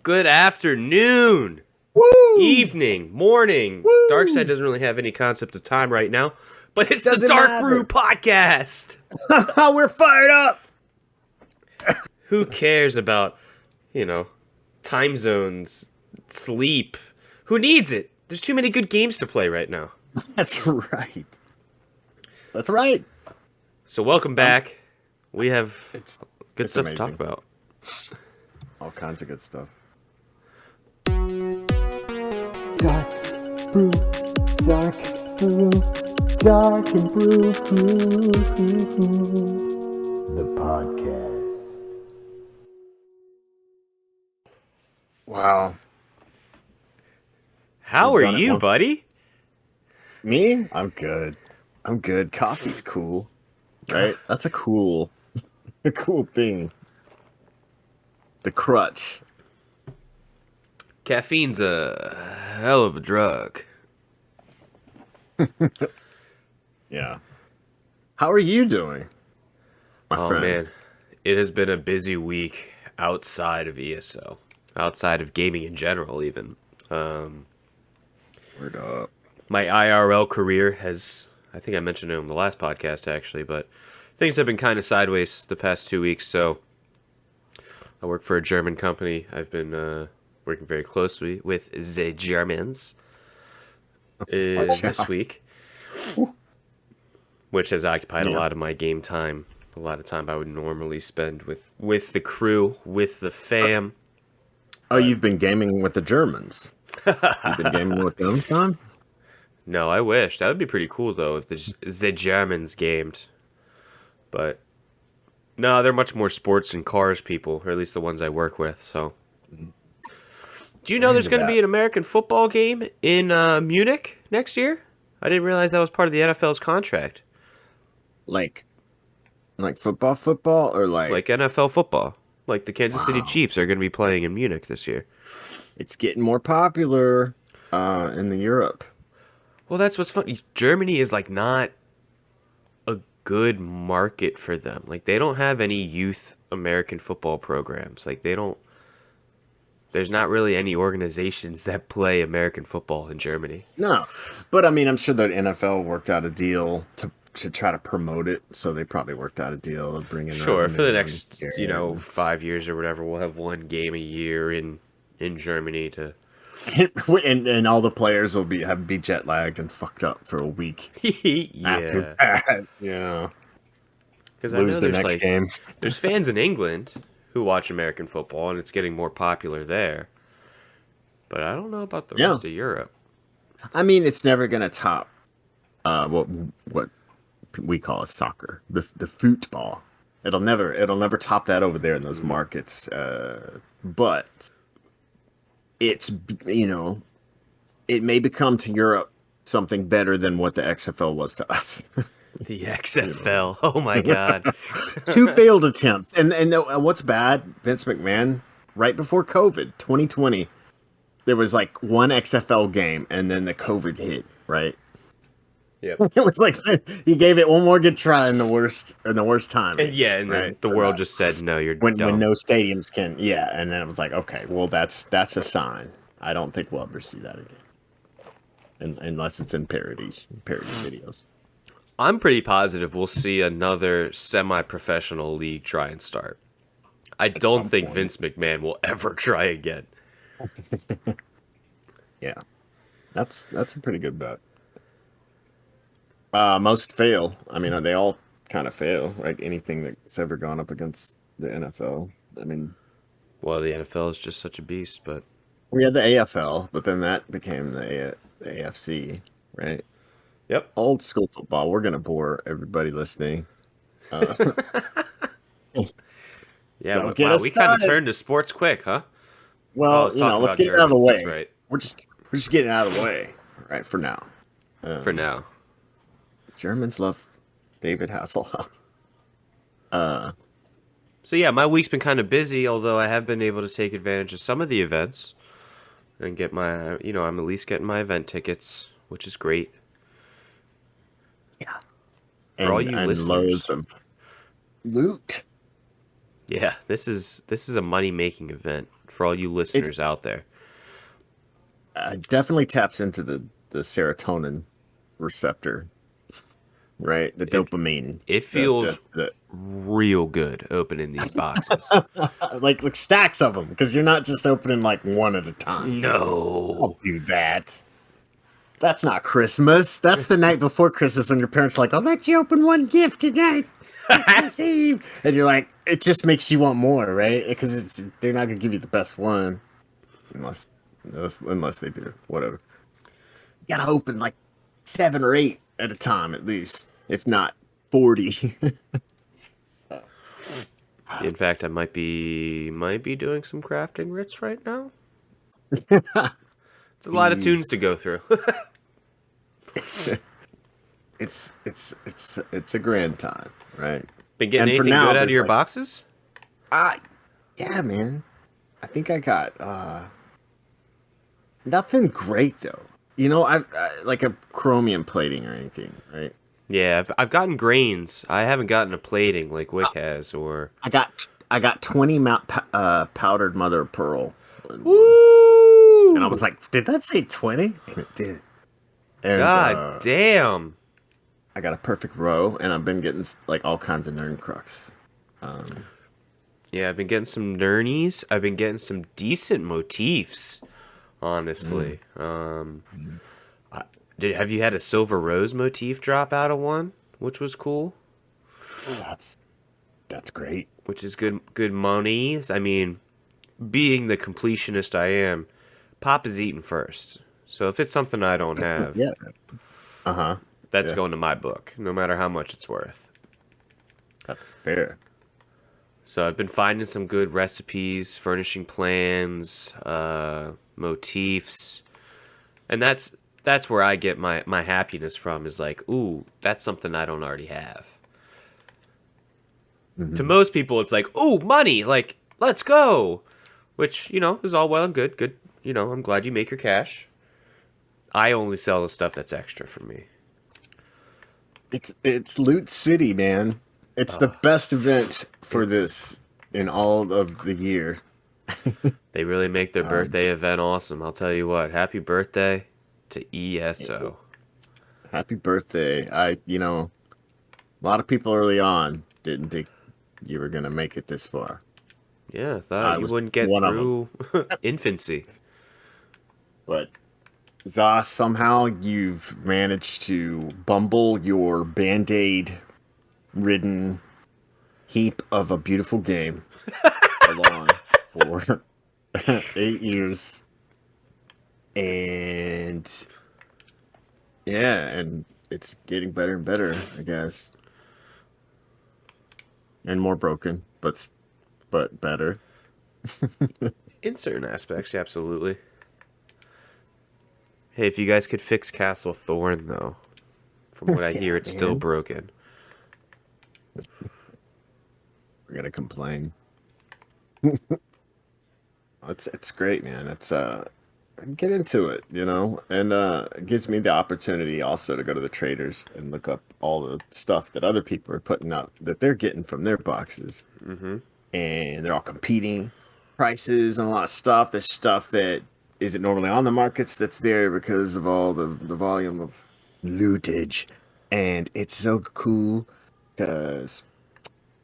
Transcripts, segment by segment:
Good afternoon, Woo! evening, morning. Woo! Darkside doesn't really have any concept of time right now, but it's the Doesn't DarkBrue podcast. We're fired up. Who cares about, time zones, sleep? Who needs it? There's too many good games to play right now. That's right. That's right. So welcome back. We have good stuff amazing. to talk about. All kinds of good stuff. Dark Brew, Dark Brew, Dark and Brew Crew, the podcast. Wow. How We've are done it you, once. buddy? Me? I'm good. Coffee's cool, right? That's a cool thing. The crutch. Caffeine's a hell of a drug. Yeah. How are you doing, my friend? Man, it has been a busy week outside of ESO, outside of gaming in general, even. Word up. My IRL career has, I think I mentioned it on the last podcast actually, but things have been kind of sideways the past 2 weeks. So I work for a German company. I've been working very closely with the Germans this week, which has occupied a lot of my game time. A lot of time I would normally spend with the crew, with the fam. Oh, you've been gaming with the Germans. You've been gaming with them, John? No, I wish. That would be pretty cool, though, if the Germans gamed. But, no, they're much more sports and cars people, or at least the ones I work with, so. Do you know there's going to be an American football game in Munich next year? I didn't realize that was part of the NFL's contract. Like football, or Like NFL football. Like the Kansas City Chiefs are going to be playing in Munich this year. It's getting more popular in the Europe. Well, that's what's funny. Germany is like not a good market for them. Like they don't have any youth American football programs. Like there's not really any organizations that play American football in Germany. No, but I mean, I'm sure the NFL worked out a deal to try to promote it. So they probably worked out a deal of bringing. Sure, for the next 5 years or whatever, we'll have one game a year in Germany to. and all the players will be jet lagged and fucked up for a week. Yeah, yeah. Because I know Lose the next game. There's fans in England who watch American football, and it's getting more popular there. But I don't know about the rest of Europe. I mean, it's never gonna top what we call it soccer, the football. It'll never top that over there in those markets. But it's it may become to Europe something better than what the XFL was to us. The XFL. Oh my God. 2 failed attempts. And what's bad, Vince McMahon, right before COVID, 2020, there was like one XFL game and then the COVID hit, right? Yeah. It was like he gave it one more good try in the worst time. And then the world just said, no, you're when dumb. no stadiums can. Yeah, and then it was like, okay, well that's a sign. I don't think we'll ever see that again, unless it's in parody videos. I'm pretty positive we'll see another semi-professional league try and start. I don't think Vince McMahon will ever try again. Yeah, that's a pretty good bet. Most fail. I mean, they all kind of fail. Like anything that's ever gone up against the NFL. I mean, well, the NFL is just such a beast, but we had the AFL, but then that became the AFC, right? Yep. Old school football. We're gonna bore everybody listening. Yeah, wow, we kind of turned to sports quick, huh? Well, let's get it out of the way. That's right. We're just getting it out of the way, right? For now. Germans love David Hasselhoff. So yeah, my week's been kind of busy, although I have been able to take advantage of some of the events and get my, I'm at least getting my event tickets, which is great. Yeah. For all you listeners. Loads of loot. Yeah, this is a money-making event for all you listeners out there. Definitely taps into the serotonin receptor, right? The dopamine. It feels real good opening these boxes. like stacks of them, because you're not just opening like one at a time. No. Don't do that. That's not Christmas. That's the night before Christmas when your parents are like, I'll let you open one gift tonight. Christmas Eve. And you're like, it just makes you want more, right? Because they're not going to give you the best one. Unless they do. Whatever. You got to open like 7 or 8 at a time at least. If not 40. In fact, I might be doing some crafting writs right now. It's a lot of tunes to go through. It's a grand time, right? Been getting anything good out of your boxes? Yeah, man. I think I got nothing great though. You know, I like a chromium plating or anything, right? Yeah, I've gotten grains. I haven't gotten a plating like Wick has, or I got 20 powdered mother of pearl. woo! And I was like, did that say 20? And it did. And, God damn! I got a perfect row, and I've been getting like all kinds of Nern Crux. Yeah, I've been getting some Nernies. I've been getting some decent motifs, honestly. Have you had a silver rose motif drop out of one, which was cool? That's great. Which is good money. I mean, being the completionist I am, Pop is eating first. So if it's something I don't have, yeah, that's going to my book, no matter how much it's worth. That's fair. So I've been finding some good recipes, furnishing plans, motifs, and that's where I get my happiness from. Is like, ooh, that's something I don't already have. Mm-hmm. To most people, it's like, ooh, money, like, let's go, which, you know, is all well and good. Good, you know, I'm glad you make your cash. I only sell the stuff that's extra for me. It's Loot City, man. It's the best event for this in all of the year. They really make their birthday event awesome. I'll tell you what. Happy birthday to ESO. Happy birthday. A lot of people early on didn't think you were going to make it this far. Yeah, I thought you wouldn't get through infancy. But Zos, somehow you've managed to bumble your Band-Aid ridden heap of a beautiful game along for 8 years. And yeah, and it's getting better and better, I guess. And more broken, but better. In certain aspects, absolutely. Hey, if you guys could fix Castle Thorn, though, from what I hear, it's still broken. We're gonna complain. It's great, man. It's get into it, you know, and it gives me the opportunity also to go to the traders and look up all the stuff that other people are putting out that they're getting from their boxes, and they're all competing prices and a lot of stuff. There's stuff that isn't normally on the markets that's there because of all the volume of lootage, and it's so cool because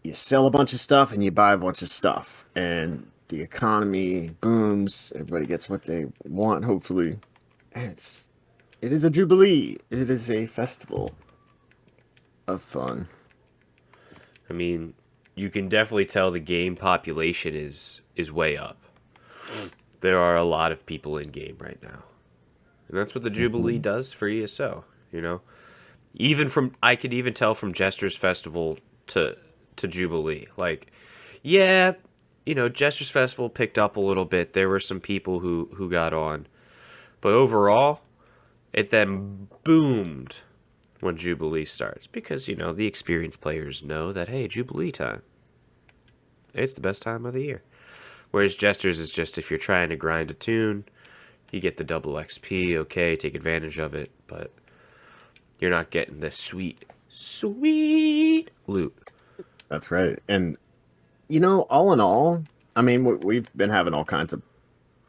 you sell a bunch of stuff and you buy a bunch of stuff, and the economy booms. Everybody gets what they want, hopefully. And it is a jubilee. It is a festival of fun. I mean, you can definitely tell the game population is way up. There are a lot of people in game right now, and that's what the jubilee does for ESO. You know, I could even tell from Jester's Festival to Jubilee. Like, yeah, you know, Jester's Festival picked up a little bit. There were some people who got on, but overall, it then boomed when Jubilee starts, because, you know, the experienced players know that, hey, Jubilee time, it's the best time of the year. Whereas Jester's is just, if you're trying to grind a tune, you get the double XP, okay, take advantage of it, but you're not getting this sweet loot. That's right. And, you know, all in all, I mean, we've been having all kinds of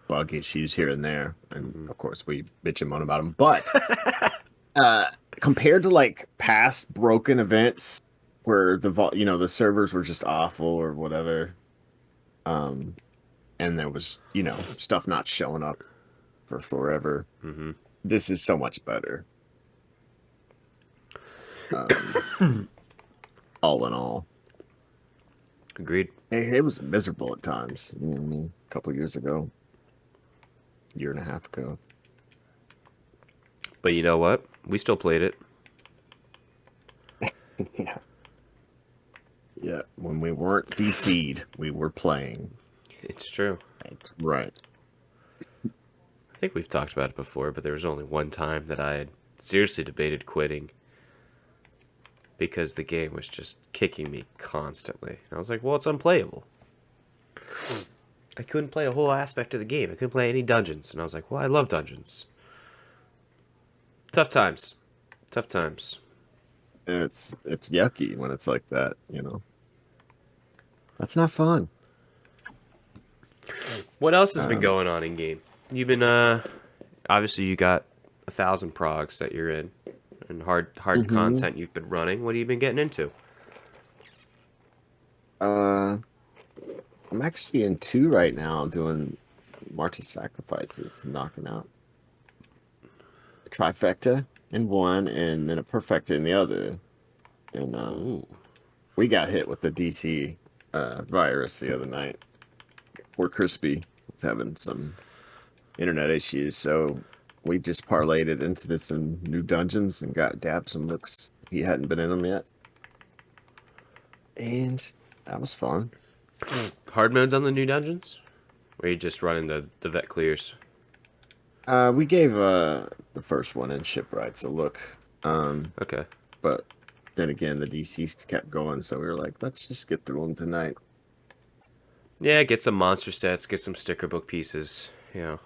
bug issues here and there, and of course we bitch and moan about them. But compared to like past broken events where the servers were just awful or whatever, and there was stuff not showing up for forever. Mm-hmm. This is so much better. All in all, Agreed. it was miserable at times. You know what I mean? A couple years ago, year and a half ago. But you know what? We still played it. Yeah. Yeah. When we weren't DC'd, we were playing. It's true. Right. I think we've talked about it before, but there was only one time that I had seriously debated quitting because the game was just kicking me constantly. And I was like, well, it's unplayable. I couldn't play a whole aspect of the game. I couldn't play any dungeons. And I was like, well, I love dungeons. Tough times. Tough times. It's yucky when it's like that, That's not fun. What else has been going on in game? You've been obviously you got 1,000 progs that you're in, and hard content you've been running. What have you been getting into? I'm actually in 2 right now, doing March of Sacrifices, knocking out a trifecta in 1, and then a perfecta in the other. And we got hit with the DC virus the other night. Poor Crispy was having some internet issues, so we just parlayed it into some new dungeons and got dabbed some looks. He hadn't been in them yet, and that was fun. Hard modes on the new dungeons? Or are you just running the vet clears? We gave the first one in Shipwrights a look. Okay. But then again, the DCs kept going, so we were like, let's just get through them tonight. Yeah, get some monster sets, get some sticker book pieces, Yeah.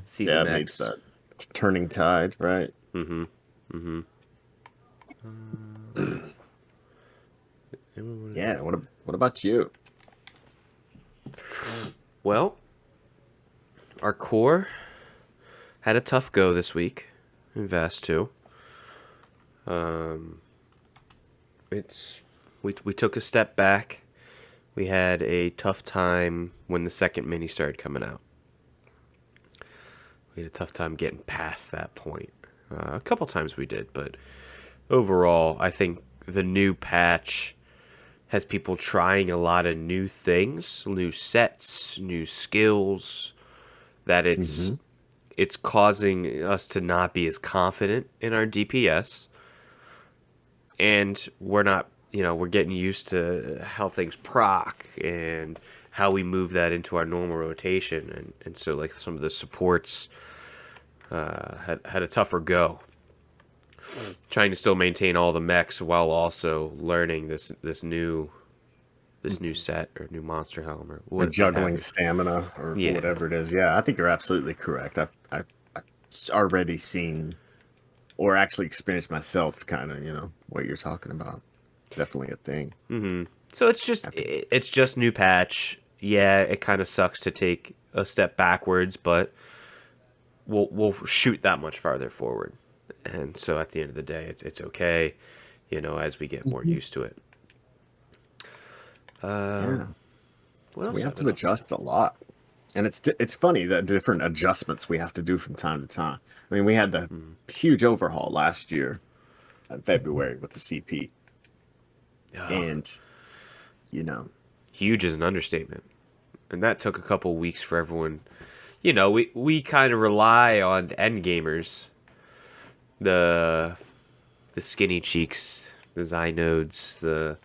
See Dab the needs next. that turning tide, right? Mm-hmm. Mm-hmm. Yeah. What about you? Well, our core had a tough go this week in Vast 2. We took a step back. We had a tough time when the second mini started coming out. We had a tough time getting past that point. A couple times we did, but overall, I think the new patch has people trying a lot of new things, new sets, new skills, that it's causing us to not be as confident in our DPS. And we're not, we're getting used to how things proc and how we move that into our normal rotation. And so, like, some of the supports had a tougher go. Trying to still maintain all the mechs while also learning this new set or new monster helm Or juggling stamina or whatever it is. Yeah, I think you're absolutely correct. I've already seen or actually experienced myself kind of, what you're talking about. Definitely a thing. Mm-hmm. So it's just new patch. Yeah, it kind of sucks to take a step backwards, but we'll shoot that much farther forward. And so at the end of the day, it's okay, as we get more used to it. What else We have to adjust a lot. And it's funny that different adjustments we have to do from time to time. I mean, we had the huge overhaul last year in February with the CP. Oh, And, huge is an understatement. And that took a couple weeks for everyone. We kind of rely on end gamers. The skinny cheeks, the Zynodes,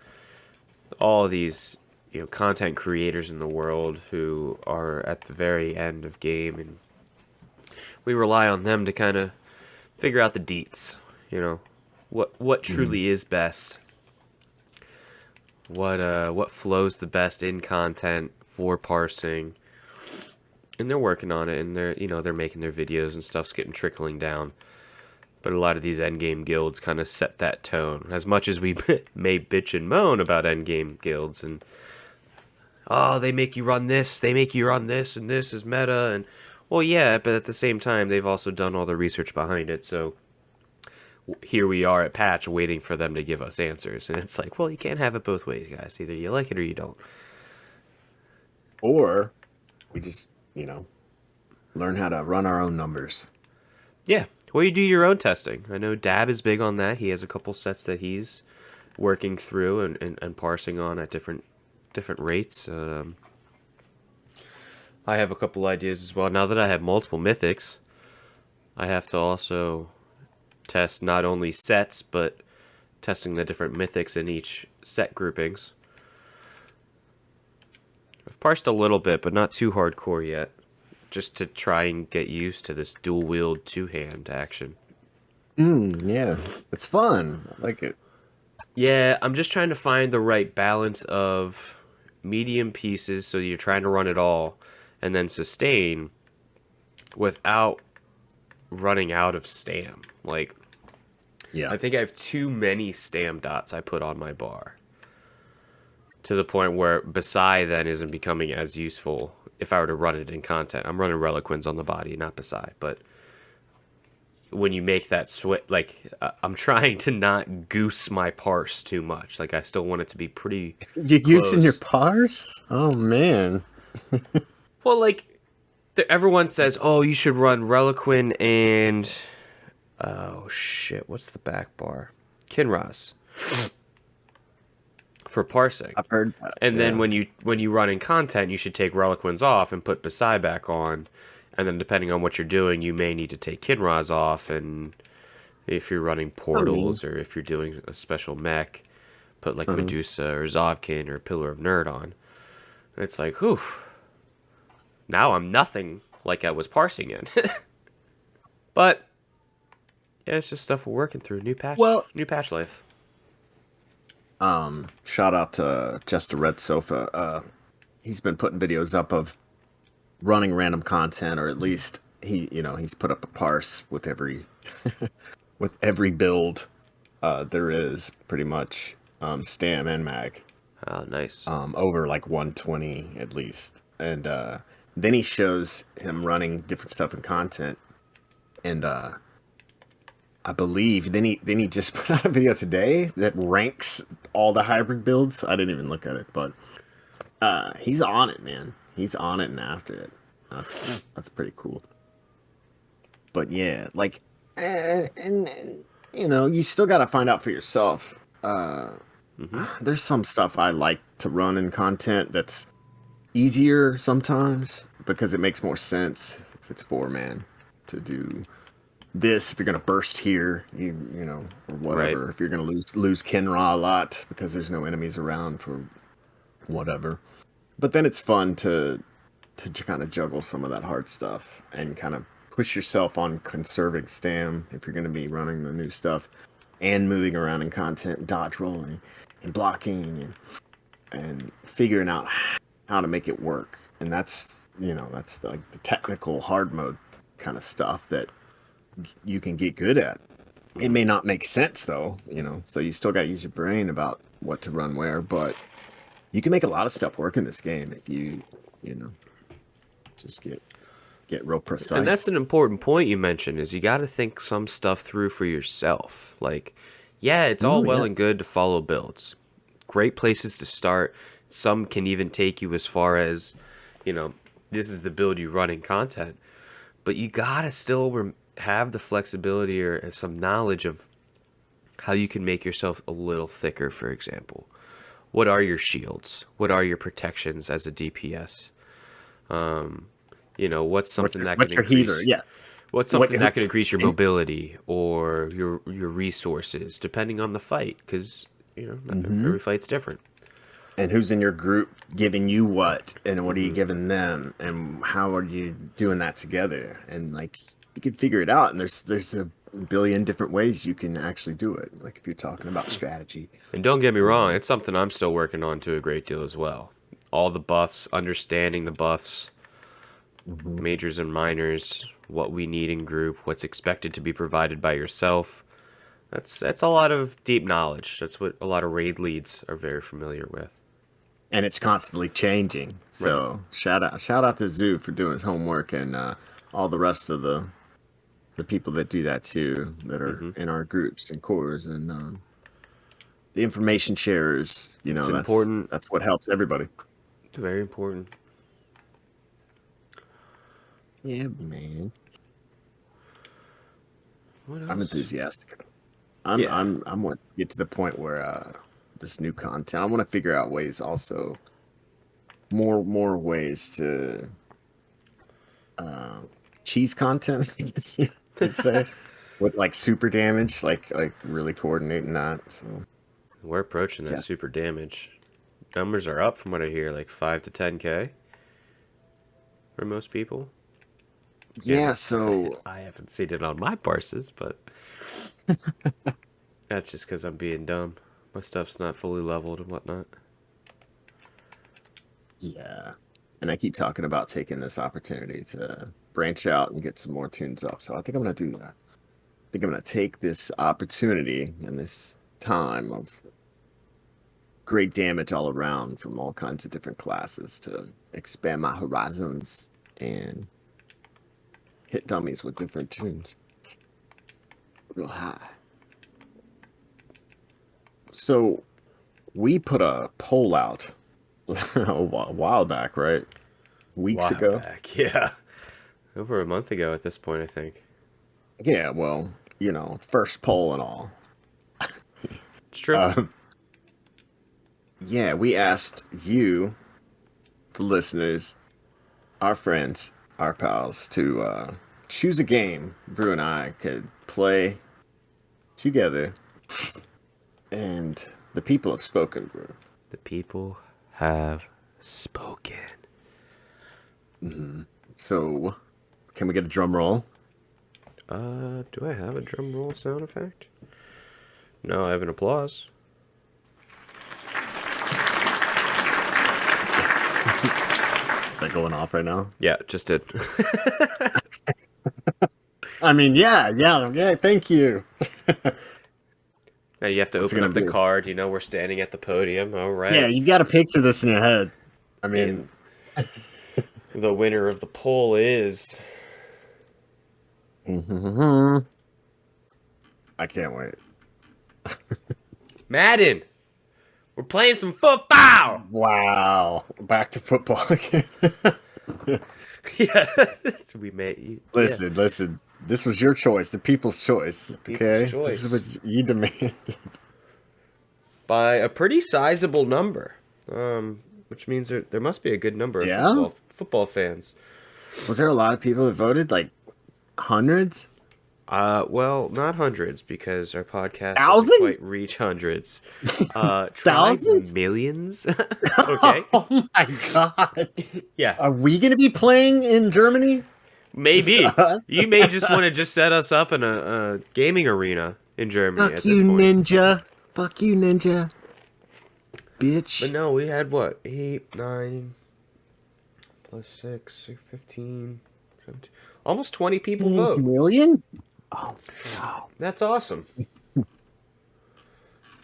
all these content creators in the world who are at the very end of game, and we rely on them to kind of figure out the deets. What truly is best. What flows the best in content for parsing, and they're working on it, and they're making their videos and stuff's getting trickling down. But a lot of these endgame guilds kind of set that tone. As much as we may bitch and moan about endgame guilds, and oh, they make you run this, they make you run this, and this is meta. And, well, yeah, but at the same time, they've also done all the research behind it. So here we are at patch waiting for them to give us answers. And it's like, well, you can't have it both ways, guys. Either you like it or you don't. Or we just, learn how to run our own numbers. Yeah. Well, you do your own testing. I know Dab is big on that. He has a couple sets that he's working through and parsing on at different rates. I have a couple ideas as well. Now that I have multiple mythics, I have to also test not only sets, but testing the different mythics in each set groupings. I've parsed a little bit, but not too hardcore yet, just to try and get used to this dual wield two-hand action. Yeah, it's fun. I like it. Yeah, I'm just trying to find the right balance of medium pieces, so you're trying to run it all, and then sustain without running out of stam. Like, Yeah, I think I have too many stam dots I put on my bar, to the point where Basai then isn't becoming as useful if I were to run it in content. I'm running Reliquins on the body, not Basai, but when you make that switch, like, I'm trying to not goose my parse too much. Like, I still want it to be pretty you're close. using your parse. Oh man. Well, like, everyone says, oh, you should run Reliquin and, oh shit, what's the back bar? Kinraz for parsing. I've heard that. And then yeah. when you run in content, you should take Reliquins off and put Basai back on. And then depending on what you're doing, you may need to take Kinraz off. And if you're running portals or if you're doing a special mech, put like Medusa or Zovkin or Pillar of Nerd on. And it's like, whew. Now I'm nothing like I was parsing in. But yeah, it's just stuff we're working through. New patch life. Shout out to Just a Red Sofa. He's been putting videos up of running random content, or at least he's put up a parse with every with every build there is, pretty much, stam and mag. Oh, nice. Over like 120 at least. And then he shows him running different stuff in content. And I believe then he just put out a video today that ranks all the hybrid builds. I didn't even look at it, but he's on it, man. He's on it and after it. That's pretty cool. But yeah, like, and you still got to find out for yourself. There's some stuff I like to run in content that's easier sometimes because it makes more sense if it's 4-man to do this. If you're gonna burst here, you know, or whatever. Right. If you're gonna lose Kenra a lot because there's no enemies around for whatever. But then it's fun to kind of juggle some of that hard stuff and kind of push yourself on conserving stam if you're going to be running the new stuff and moving around in content, dodge rolling and blocking and figuring out how to make it work. And that's like the technical hard mode kind of stuff that you can get good at. It may not make sense though, so you still got to use your brain about what to run where, but you can make a lot of stuff work in this game if you just get real precise. And that's an important point you mentioned, is you got to think some stuff through for yourself. Like, yeah, it's all well and good to follow builds. Great places to start. Some can even take you as far as, this is the build you run in content. But you got to still have the flexibility or some knowledge of how you can make yourself a little thicker, for example. What are your shields? What are your protections as a DPS? What's something that can increase? What's something that can increase your mobility or your resources, depending on the fight? Because every fight's different. And who's in your group giving you what, and what are you giving them, and how are you doing that together? And like, you can figure it out. And there's a billion different ways you can actually do it. Like if you're talking about strategy. And don't get me wrong, it's something I'm still working on to a great deal as well. All the buffs, understanding the buffs, majors and minors, what we need in group, what's expected to be provided by yourself. That's a lot of deep knowledge. That's what a lot of raid leads are very familiar with. and it's constantly changing. So shout out to Zoo for doing his homework, and all the rest of the people that do that too, that are in our groups and cores, and the information sharers. You know, It's important. That's what helps everybody. It's very important. Yeah, man. What else? I'm enthusiastic. I want to get to the point where this new content. I want to figure out ways, also more ways to cheese content. I guess you could say, with like super damage, like really coordinating that. So We're approaching that super damage. Numbers are up from what I hear, like 5 to 10K for most people. yeah, so I haven't seen it on my parses, but that's just because I'm being dumb. My stuff's not fully leveled and whatnot. yeah, and I keep talking about taking this opportunity to branch out and get some more tunes up. So I think I'm gonna do that. I think I'm gonna take this opportunity and this time of great damage all around from all kinds of different classes to expand my horizons and hit dummies with different tunes real high. So we put a poll out a while back, right? Weeks ago. Back, yeah. Over a month ago at this point, I think. Yeah, well, you know, first poll and all. It's true. Yeah, we asked you, the listeners, our friends, our pals, to choose a game Brue and I could play together. And the people have spoken, Brue. The people have spoken. So, can we get a drum roll? Do I have a drum roll sound effect? No, I have an applause. Is that going off right now? Yeah, just did. I mean, yeah, thank you. Now you have to What's it open gonna up the be? card. You know, we're standing at the podium. All right. Yeah, you've got to picture this in your head. I mean, The winner of the poll is... I can't wait. Madden. We're playing some football. Wow. Back to football again. Yeah, we made you. Listen. This was your choice, the people's choice. Okay? people's This is choice. what you demanded. By a pretty sizable number, which means there must be a good number of Yeah? football fans. Was there a lot of people that voted? Like hundreds? Well, not hundreds because our podcast Thousands? doesn't quite reach hundreds. Try Thousands? millions. Okay. Oh my god. Yeah. Are we going to be playing in Germany? Maybe Just us? you may just want to just set us up in a gaming arena in Germany at Fuck this you, point. ninja. Fuck you, ninja. Bitch. But no, we had what 8, 9 plus 6, 15, 17, almost 20 people vote. Million? Oh, wow. That's awesome.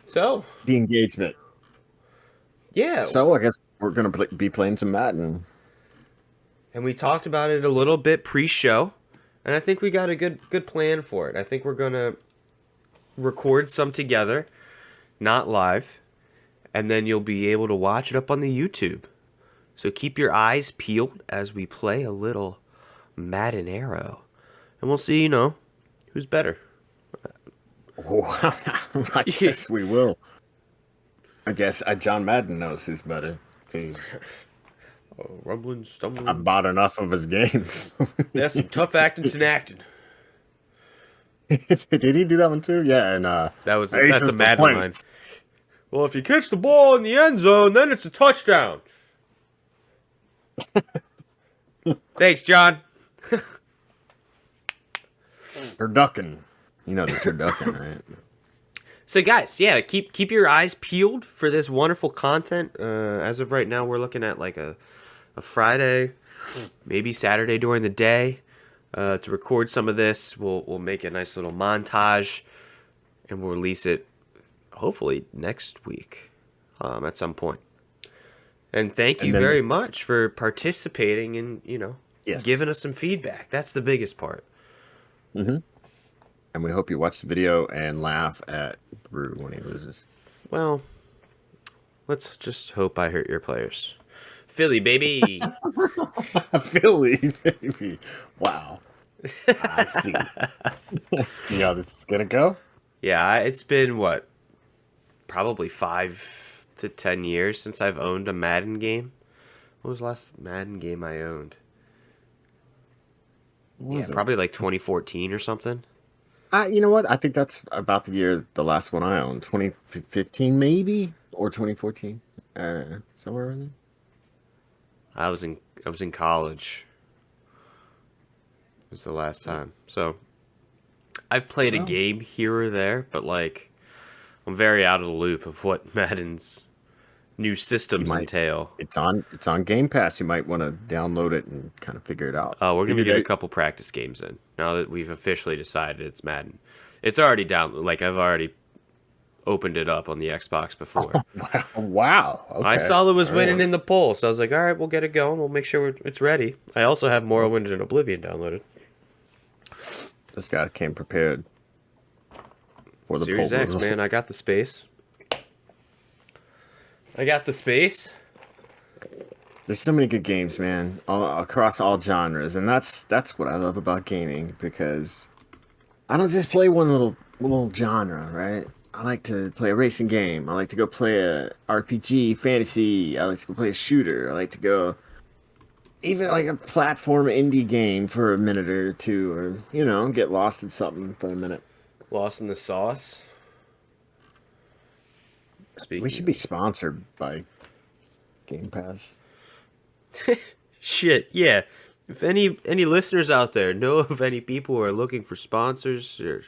So The engagement. yeah, So I guess we're going to be playing some Madden. and we talked about it a little bit pre-show, and I think we got a good plan for it. I think we're gonna record some together, not live, and then you'll be able to watch it up on the YouTube. So keep your eyes peeled as we play a little Madden Arrow, and we'll see, who's better. Oh, I guess we will. I guess John Madden knows who's better. Rumbling, stumbling. I bought enough of his games. There's some tough acting and acting. Did he do that one too? Yeah, and That's Aces a to Madden place. line. Well, if you catch the ball in the end zone, then it's a touchdown. Thanks, John. Turducken. You know the turducken, right? So, guys, yeah, keep your eyes peeled for this wonderful content. As of right now, we're looking at like a Friday, maybe Saturday during the day to record some of this. We'll make a nice little montage, and we'll release it hopefully next week at some point. And thank you And then very much for participating and, Yes. giving us some feedback. That's the biggest part. And we hope you watch the video and laugh at Brue when he loses. Well, let's just hope I hurt your players. Philly, baby. Philly, baby. Wow. I see. See how this is going to go? Yeah, it's been, probably 5 to 10 years since I've owned a Madden game. What was the last Madden game I owned? What was it? Probably like 2014 or something. You know what? I think that's about the year the last one I owned. 2015 maybe? Or 2014. Somewhere in there. I was in college. It was the last time. So I've played a game here or there, but I'm very out of the loop of what Madden's new systems entail. It's on Game Pass. You might want to download it and kind of figure it out. Oh, we're gonna get a couple practice games in now that we've officially decided it's Madden. It's already down. I've already opened it up on the Xbox before. Wow. Okay. I saw it was winning in the poll, so I was like, all right, we'll get it going. We'll make sure it's ready. I also have Morrowind and Oblivion downloaded. This guy came prepared for the Series poll. X, man. I got the space. There's so many good games, man, across all genres, and that's what I love about gaming, because I don't just play one little genre, right? I like to play a racing game. I like to go play a RPG, fantasy. I like to go play a shooter. I like to go even like a platform indie game for a minute or two, or get lost in something for a minute. Lost in the sauce. We should be sponsored by Game Pass. Shit, yeah. If any listeners out there know of any people who are looking for sponsors, or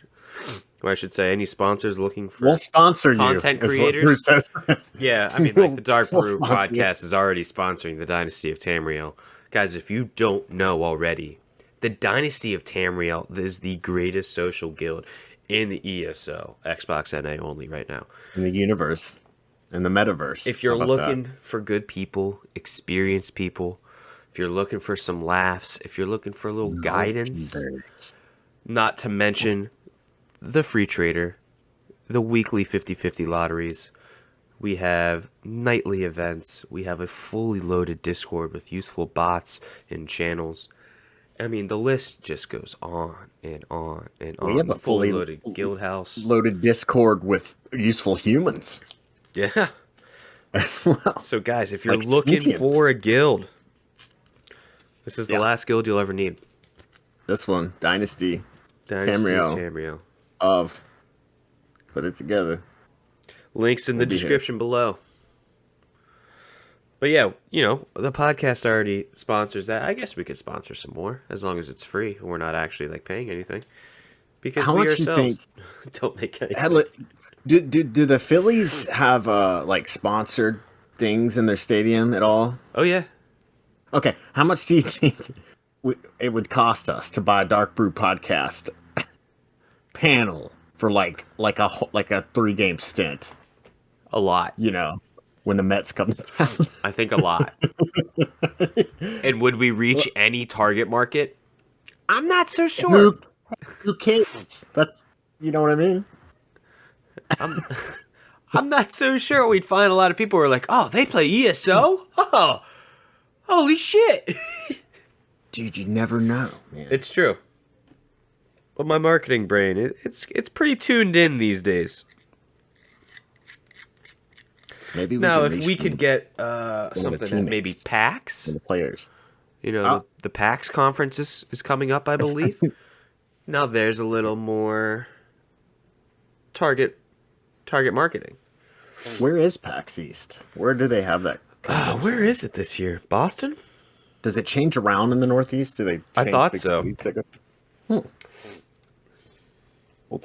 I should say, any sponsors looking for We'll sponsor content you, creators. is what Drew says. Yeah, I mean, like the Dark We'll Brew sponsor you. podcast is already sponsoring the Dynasty of Tamriel. Guys, if you don't know already, the Dynasty of Tamriel is the greatest social guild in the ESO, Xbox NA only right now. In the universe, in the metaverse. If you're How about looking that? for good people, experienced people, if you're looking for some laughs, if you're looking for a little guidance, not to mention the free trader, the weekly 50-50 lotteries, we have nightly events, we have a fully loaded Discord with useful bots and channels. I mean, the list just goes on and on and on. We have a fully loaded guild house. loaded Discord with useful humans. Yeah. As well. So guys, if you're Like looking sentients. for a guild, this is the Yeah. last guild you'll ever need. This one, Dynasty Dynasty of Tamriel. Tamriel. of put it together. Links in the We'll be here. description below. But yeah, the podcast already sponsors that. I guess we could sponsor some more as long as it's free and we're not actually paying anything. Because How we much you ourselves don't make anything. Hell, do the Phillies have sponsored things in their stadium at all? Oh yeah. Okay, how much do you think it would cost us to buy a Dark Brew podcast panel for like a 3-game stint? A lot. When the Mets come down. I think a lot. And would we reach any target market? I'm not so sure. Who cares? That's what I mean. I'm not so sure. We'd find a lot of people who are like, oh, they play ESO? Oh, holy shit. Dude, you never know, man. It's true. But my marketing brain, it's pretty tuned in these days. Maybe Now, can if reach we could them, get the something at maybe teammates. PAX, the players. the PAX conference is coming up, I believe. Now there's a little more target marketing. Where is PAX East? Where do they have that? Where is it this year? Boston? Does it change around in the Northeast? Do they? I change thought the so. East? Well,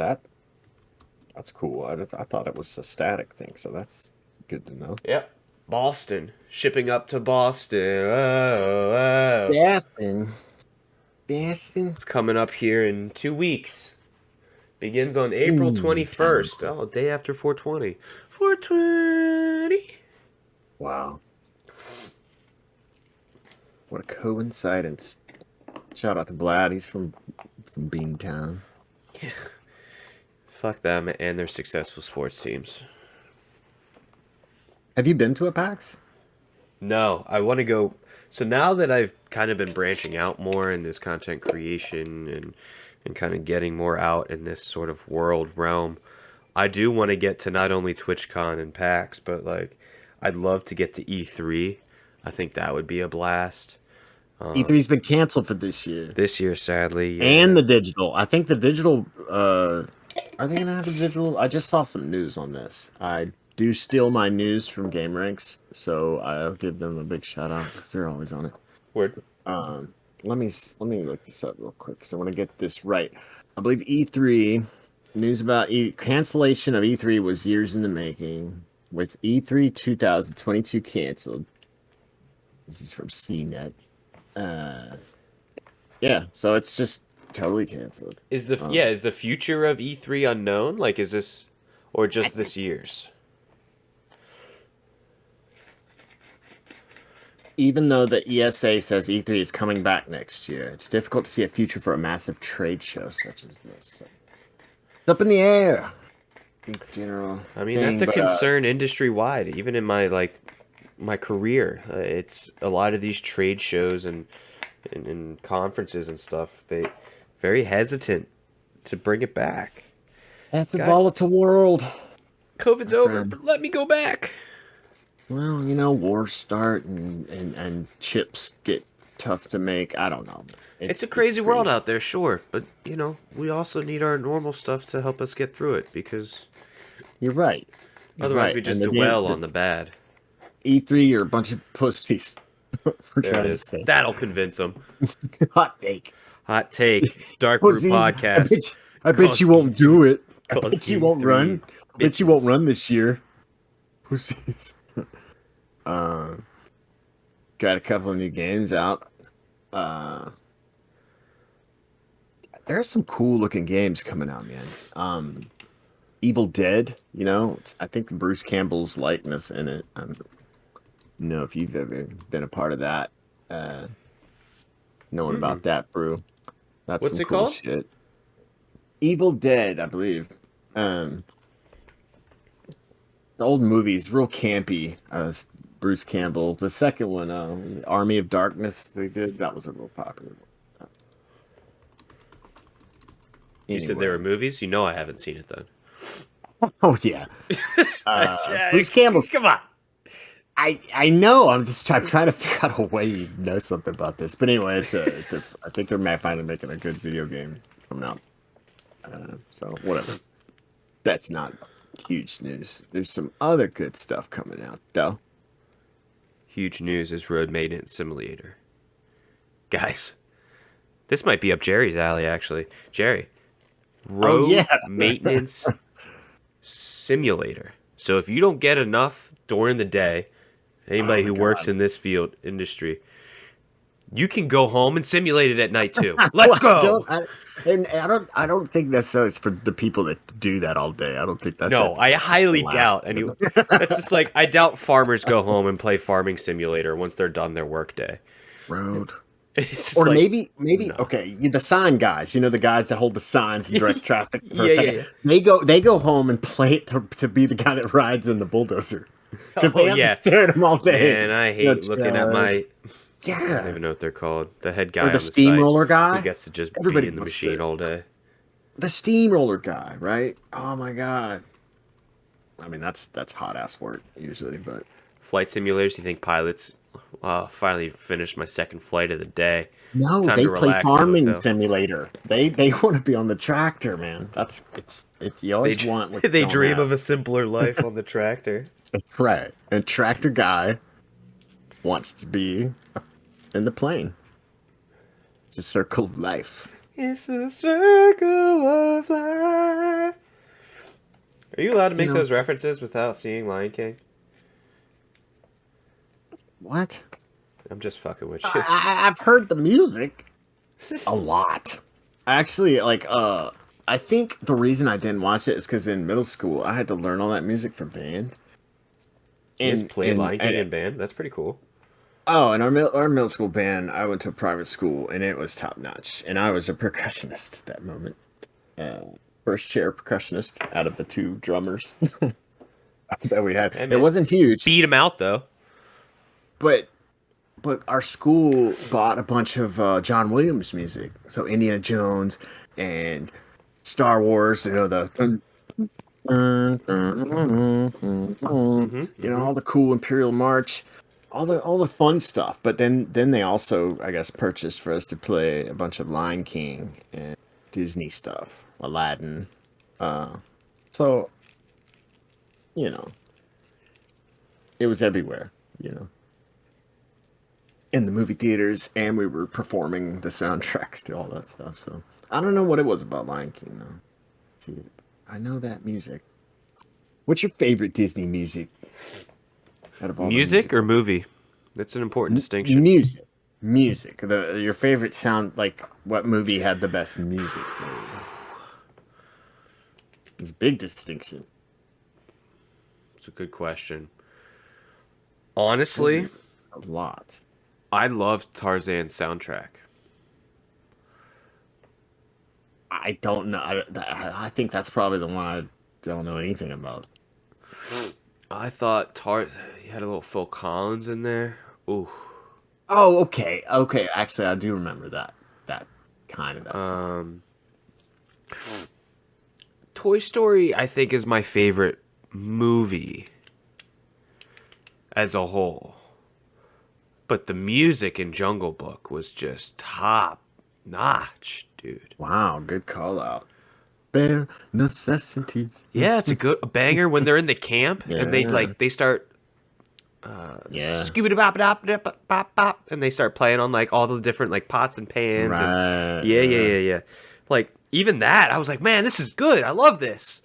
that's cool. I thought it was a static thing, so that's good to know. Yep. Boston. Shipping up to Boston. Oh. Boston. It's coming up here in 2 weeks. Begins on April 21st. Oh, day after 420. 420. Wow. what a coincidence. Shout out to Vlad. He's from Beantown. Fuck them and their successful sports teams. Have you been to a PAX? No, I want to go. So now that I've kind of been branching out more in this content creation and kind of getting more out in this sort of world realm, I do want to get to not only TwitchCon and PAX, but like I'd love to get to E3. I think that would be a blast. E3's been canceled for this year. This year, sadly. Yeah. And the digital. I think the digital. Are they gonna have the digital? I just saw some news on this. I do steal my news from GameRanks, so I'll give them a big shout out because they're always on it. Word. Let me look this up real quick because I want to get this right. I believe E3 news about cancellation of E3 was years in the making, with E3 2022 canceled. This is from CNET. Yeah, so it's just totally canceled. Is the future of E3 unknown? Like, is this, or just this year's? Even though the ESA says E3 is coming back next year, it's difficult to see a future for a massive trade show such as this. So, it's up in the air. I think general. I mean, that's a concern industry wide. Even in my my career, it's a lot of these trade shows and conferences and stuff. They very hesitant to bring it back. That's a volatile world. COVID's over, but let me go back. Well, wars start and chips get tough to make. I don't know. It's a crazy world out there, sure. But, we also need our normal stuff to help us get through it because... You're right. Otherwise, we just dwell on the bad. E3 are a bunch of pussies. There it is. That'll convince them. Hot take. Hot take. DarkBrue podcast. I bet you won't do it. I bet you won't run. I bet you won't run this year. Pussies. Got a couple of new games out. There's some cool looking games coming out, man. Evil Dead, I think Bruce Campbell's likeness in it. I don't know if you've ever been a part of that. Knowing about that, Brue. That's What's some it cool called? shit. Evil Dead, I believe. The old movies, real campy. Bruce Campbell. The second one, Army of Darkness, they did. That was a real popular one. You said there were movies? I haven't seen it then. Oh, yeah. Bruce Campbell's... Come on. I know. I'm trying to figure out a way you know something about this. But anyway, I think they're finally making a good video game coming out. So, whatever. That's not huge news. There's some other good stuff coming out, though. Huge news is Road Maintenance Simulator. Guys, this might be up Jerry's alley, actually. Jerry, Road Maintenance Simulator. So if you don't get enough during the day, anybody who works in this field industry, you can go home and simulate it at night too. Let's go. I don't think necessarily it's for the people that do that all day. I don't think that's... No, I highly doubt anyone. That's just like, I doubt farmers go home and play Farming Simulator once they're done their workday. Road. Or like, maybe no. Okay, the sign guys, the guys that hold the signs and direct traffic for a second. Yeah. They go home and play it to be the guy that rides in the bulldozer. Because they have to stare at him all day. And I hate looking at my... Yeah. I don't even know what they're called. The head guy or on the steamroller guy who gets to just be in the machine all day. The steamroller guy, right? Oh my god. I mean, that's hot ass work usually, but flight simulators. You think pilots? Finally finished my second flight of the day. No, Time they to play relax farming simulator. They want to be on the tractor, man. It's you always want. What they dream of a simpler life on the tractor. That's right. And tractor guy wants to be in the plane. It's a circle of life. It's a circle of life. Are you allowed to make those references without seeing Lion King? What? I'm just fucking with you. I've heard the music a lot. Actually, I think the reason I didn't watch it is because in middle school I had to learn all that music for band. You just play Lion King in band? That's pretty cool. Oh, and our middle school band, I went to a private school, and it was top notch. And I was a percussionist at that moment. Uh, First chair percussionist out of the two drummers that we had. Hey, It man. wasn't huge, Beat him out though. but our school bought a bunch of John Williams music, so Indiana Jones and Star Wars. You know all the cool Imperial March, all the fun stuff. But then they also, I guess, purchased for us to play a bunch of Lion King and Disney stuff, Aladdin. So it was everywhere. In the movie theaters, and we were performing the soundtracks to all that stuff. So I don't know what it was about Lion King though. See, I know that music. What's your favorite Disney music? Out of all the Music or movie? That's an important distinction. music. Your favorite sound, like what movie had the best music for you? It's a big distinction. It's a good question. Honestly, A lot. I love Tarzan's soundtrack. I don't know. I think that's probably the one I don't know anything about. I thought he had a little Phil Collins in there. Ooh. Oh, okay. Actually, I do remember that kind of that song. Toy Story, I think, is my favorite movie as a whole. But the music in Jungle Book was just top notch, dude. Wow, good call out. Bare necessities. Yeah, it's a banger when they're in the camp and they start scooby bop bop bop bop and they start playing on like all the different like pots and pans and yeah. Like even that, I was like, man, this is good. I love this.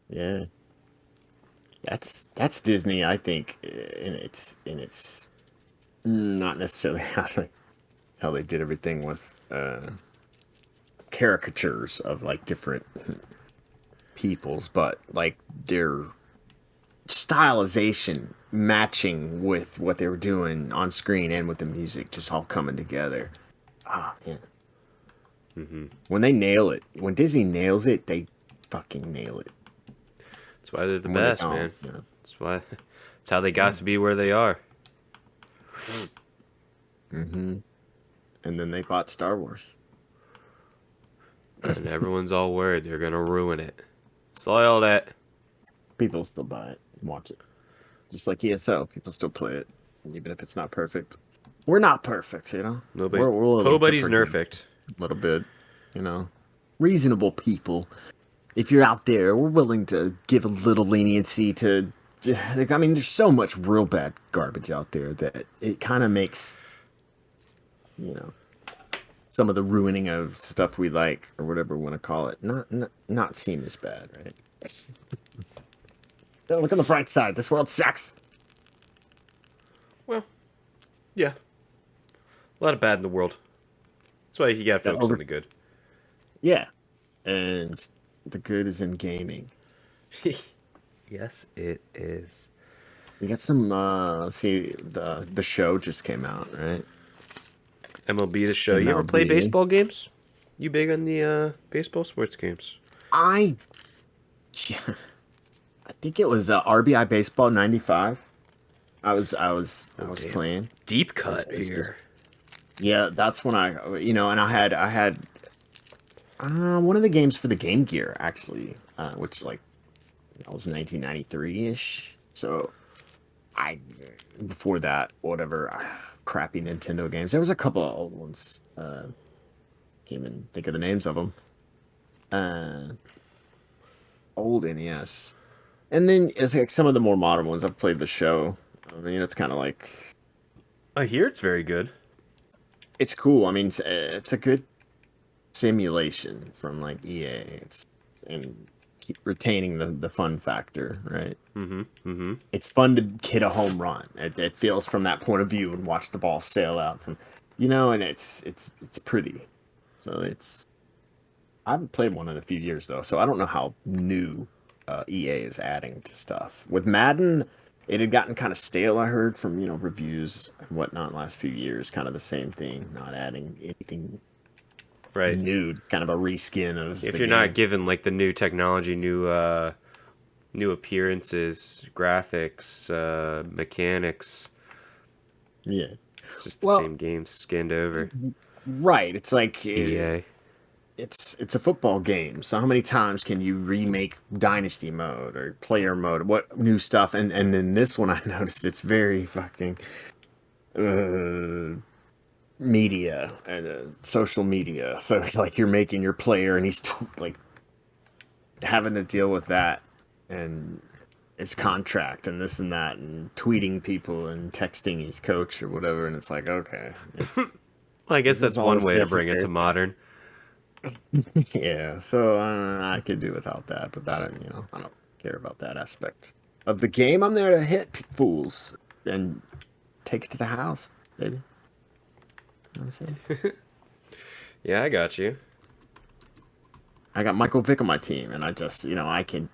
Yeah. That's Disney, I think, in its not necessarily how they did everything with caricatures of like different peoples, but like their stylization matching with what they were doing on screen and with the music just all coming together. Man. When they nail it, when Disney nails it, they fucking nail it. That's why they're the And when they best, don't, man. That's how they got to be where they are. And then they bought Star Wars. And everyone's all worried they're gonna ruin it. Soiled it. People still buy it and watch it. Just like ESO, people still play it, even if it's not perfect. We're not perfect, Nobody. We're willing to Nobody's forgive nerfect. a little bit, reasonable people. If you're out there, we're willing to give a little leniency to. I mean, there's so much real bad garbage out there that it kind of makes, some of the ruining of stuff we like or whatever we want to call it not seem as bad, right? Don't look on the bright side. This world sucks. Well, yeah. A lot of bad in the world. That's why you gotta focus on the good. Yeah, and the good is in gaming. Yes, it is. We got some. See, the show just came out, right? MLB The Show. You ever play MLB. baseball games? You big on the baseball sports games? I think it was RBI Baseball '95. I was damn. playing. Deep cut here. Yeah, that's when and I had one of the games for the Game Gear actually, which like that was 1993-ish. So before that, whatever crappy Nintendo games. There was a couple of old ones. Can't even think of the names of them. Old NES, and then it's like some of the more modern ones. I've played the show. I mean, it's kind of like I hear it's very good. it's cool. I mean, it's a good simulation from like EA. And keep retaining the fun factor, right? It's fun to hit a home run. It feels from that point of view and watch the ball sail out from, and it's pretty. So I haven't played one in a few years though, so I don't know how new EA is adding to stuff. With Madden, it had gotten kind of stale. I heard from reviews and whatnot last few years. Kind of the same thing, not adding anything Right. new. Kind of a reskin of If the you're game. not given like the new technology, new appearances, graphics, mechanics, Yeah. it's just the Well, same game skinned over. right. It's like EA. it's a football game. So how many times can you remake Dynasty mode or player mode? What new stuff? And in this one, I noticed it's very fucking media and social media. So like you're making your player, and he's like having to deal with that and his contract and this and that, and tweeting people and texting his coach or whatever. And it's like, okay, it's Well, I guess this is that's all one that's way to bring it to necessary. modern. Yeah, so I could do without that, but that I don't care about that aspect of the game. I'm there to hit fools and take it to the house, baby. You know what I'm saying? Yeah, I got you. I got Michael Vick on my team, and I just I can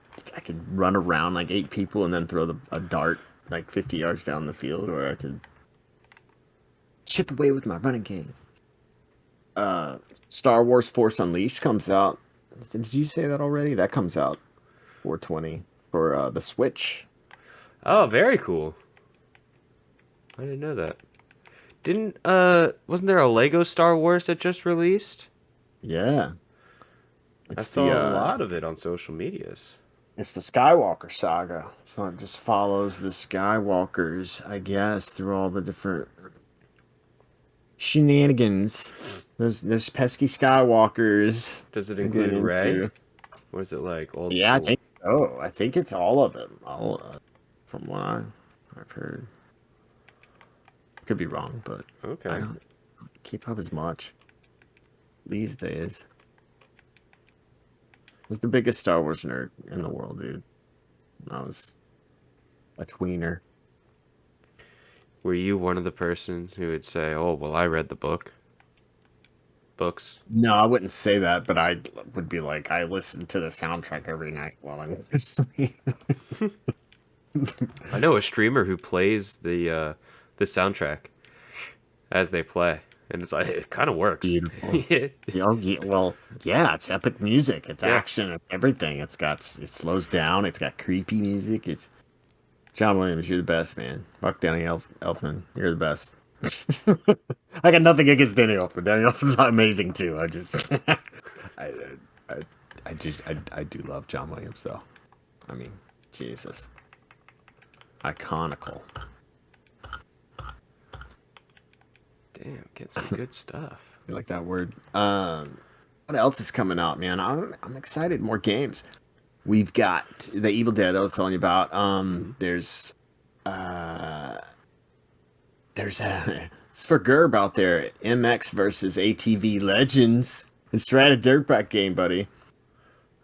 run around like 8 people and then throw a dart like 50 yards down the field, or I could chip away with my running game. Star Wars Force Unleashed comes out. Did you say that already? That comes out 420 for the Switch. Oh, very cool. I didn't know that. Didn't wasn't there a Lego Star Wars that just released? Yeah, I it's saw a lot of it on social medias. it's the Skywalker saga. So it just follows the Skywalkers, I guess, through all the different shenanigans. There's pesky Skywalkers. Does it to get include Rey? into. Or is it like old Yeah, I school? think so. I think it's all of them. All from what I've heard. Could be wrong, but I Okay. don't keep up as much these days. I was the biggest Star Wars nerd in the world, dude. I was a tweener. Were you one of the persons who would say, "Oh, well, I read the books"? No, I wouldn't say that, but I would be like, I listen to the soundtrack every night while I'm asleep. I know a streamer who plays the soundtrack as they play, and it's like it kind of works. Beautiful. Yeah. Well, yeah, it's epic music. It's Yeah. action. It's everything. It slows down. It's got creepy music. It's John Williams. You're the best, man. Fuck Danny Elfman. You're the best. I got nothing against Danny Elfman. Danny Elfman's amazing too. I just, I do love John Williams though. I mean, Jesus, iconical. Damn, get some good stuff. You like that word? What else is coming out, man? I'm excited. More games. We've got the Evil Dead I was telling you about. There's it's for Gerb out there. MX versus ATV Legends. It's right a dirt bike game, buddy.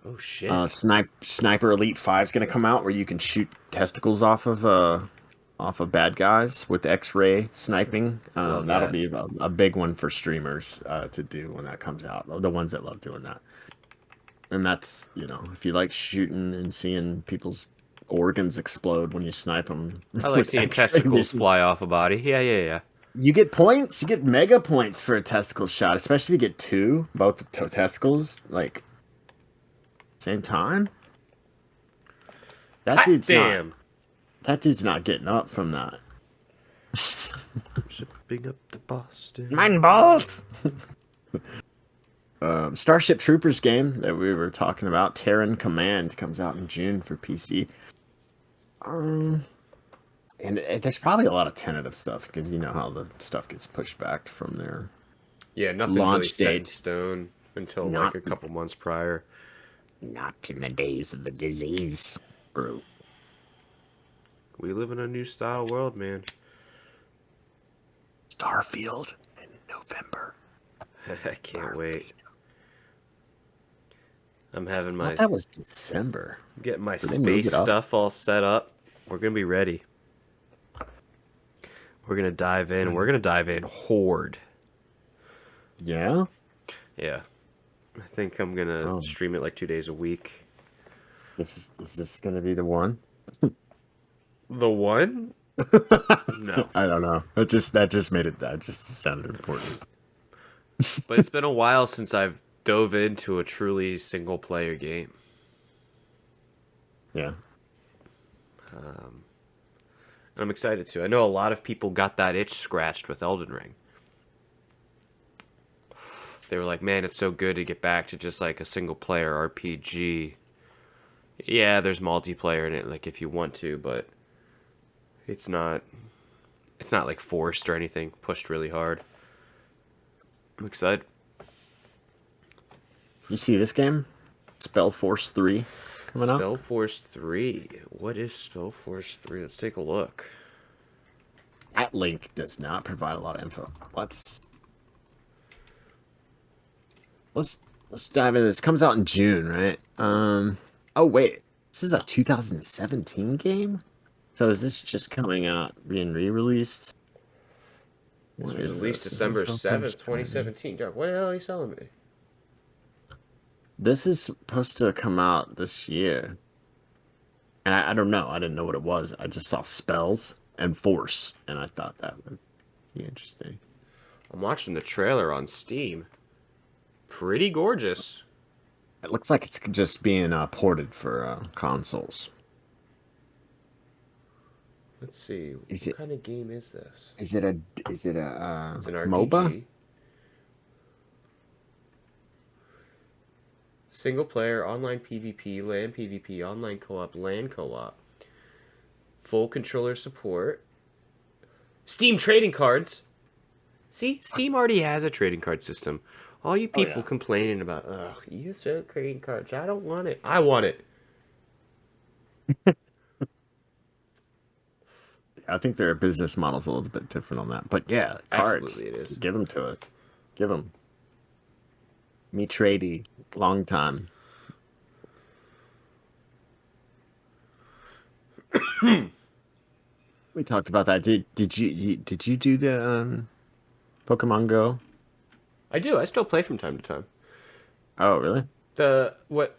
Oh shit! Sniper Elite 5 is gonna come out where you can shoot testicles off of bad guys with X-ray sniping. Love That'll that. be a big one for streamers to do when that comes out. The ones that love doing that. And that's, if you like shooting and seeing people's organs explode when you snipe them. I like seeing testicles fly off a body. Yeah. You get points. You get mega points for a testicle shot, especially if you get two, both testicles, like same time. That Hot dude's damn! That dude's not getting up from that. Zipping up to Boston. Mine balls. Starship Troopers game that we were talking about, Terran Command, comes out in June for PC. And there's probably a lot of tentative stuff because you know how the stuff gets pushed back from their Yeah, nothing's really launch set in dates. stone until like Not- a couple months prior. Not in the days of the disease, bro. We live in a new style world, man. Starfield in November. I can't wait. I'm having I my thought that was December. getting my Did they move space it up? stuff all set up. We're gonna be ready. We're gonna dive in. We're gonna dive in horde. Yeah? Yeah. I think I'm gonna Oh. stream it like 2 days a week. Is this going to be the one? The one? No. I don't know. That just made it. That just sounded important. But it's been a while since I've dove into a truly single player game. Yeah. And I'm excited to. I know a lot of people got that itch scratched with Elden Ring. They were like, man, it's so good to get back to just like a single player RPG. Yeah, there's multiplayer in it, like if you want to, but it's not like forced or anything, pushed really hard. I'm excited. You see this game? Spellforce 3 coming up? Spellforce 3. What is Spellforce 3? Let's take a look. That link does not provide a lot of info. Let's dive into this. It comes out in June, right? Oh wait. This is a 2017 game? So is this just coming out being re-released? This What was is released this? December Is this 7th, Spellforce 2017. Dark, what the hell are you selling me? This is supposed to come out this year. And I don't know. I didn't know what it was. I just saw spells and force, and I thought that would be interesting. I'm watching the trailer on Steam. Pretty gorgeous. It looks like it's just being ported for consoles. Let's see. Is What it- kind of game is this? Is it a It's an RPG. MOBA? Single player, online PvP, LAN PvP, online co-op, LAN co-op. Full controller support. Steam trading cards. See, Steam already has a trading card system. All you people yeah. complaining about, ugh, you sell trading cards. I don't want it. I want it. I think their business model's a little bit different on that. But yeah, cards. Absolutely it is. Give them to us. Give them. Me tradey. Long time. We talked about that. Did you do the Pokemon Go? I do. I still play from time to time. Oh, really?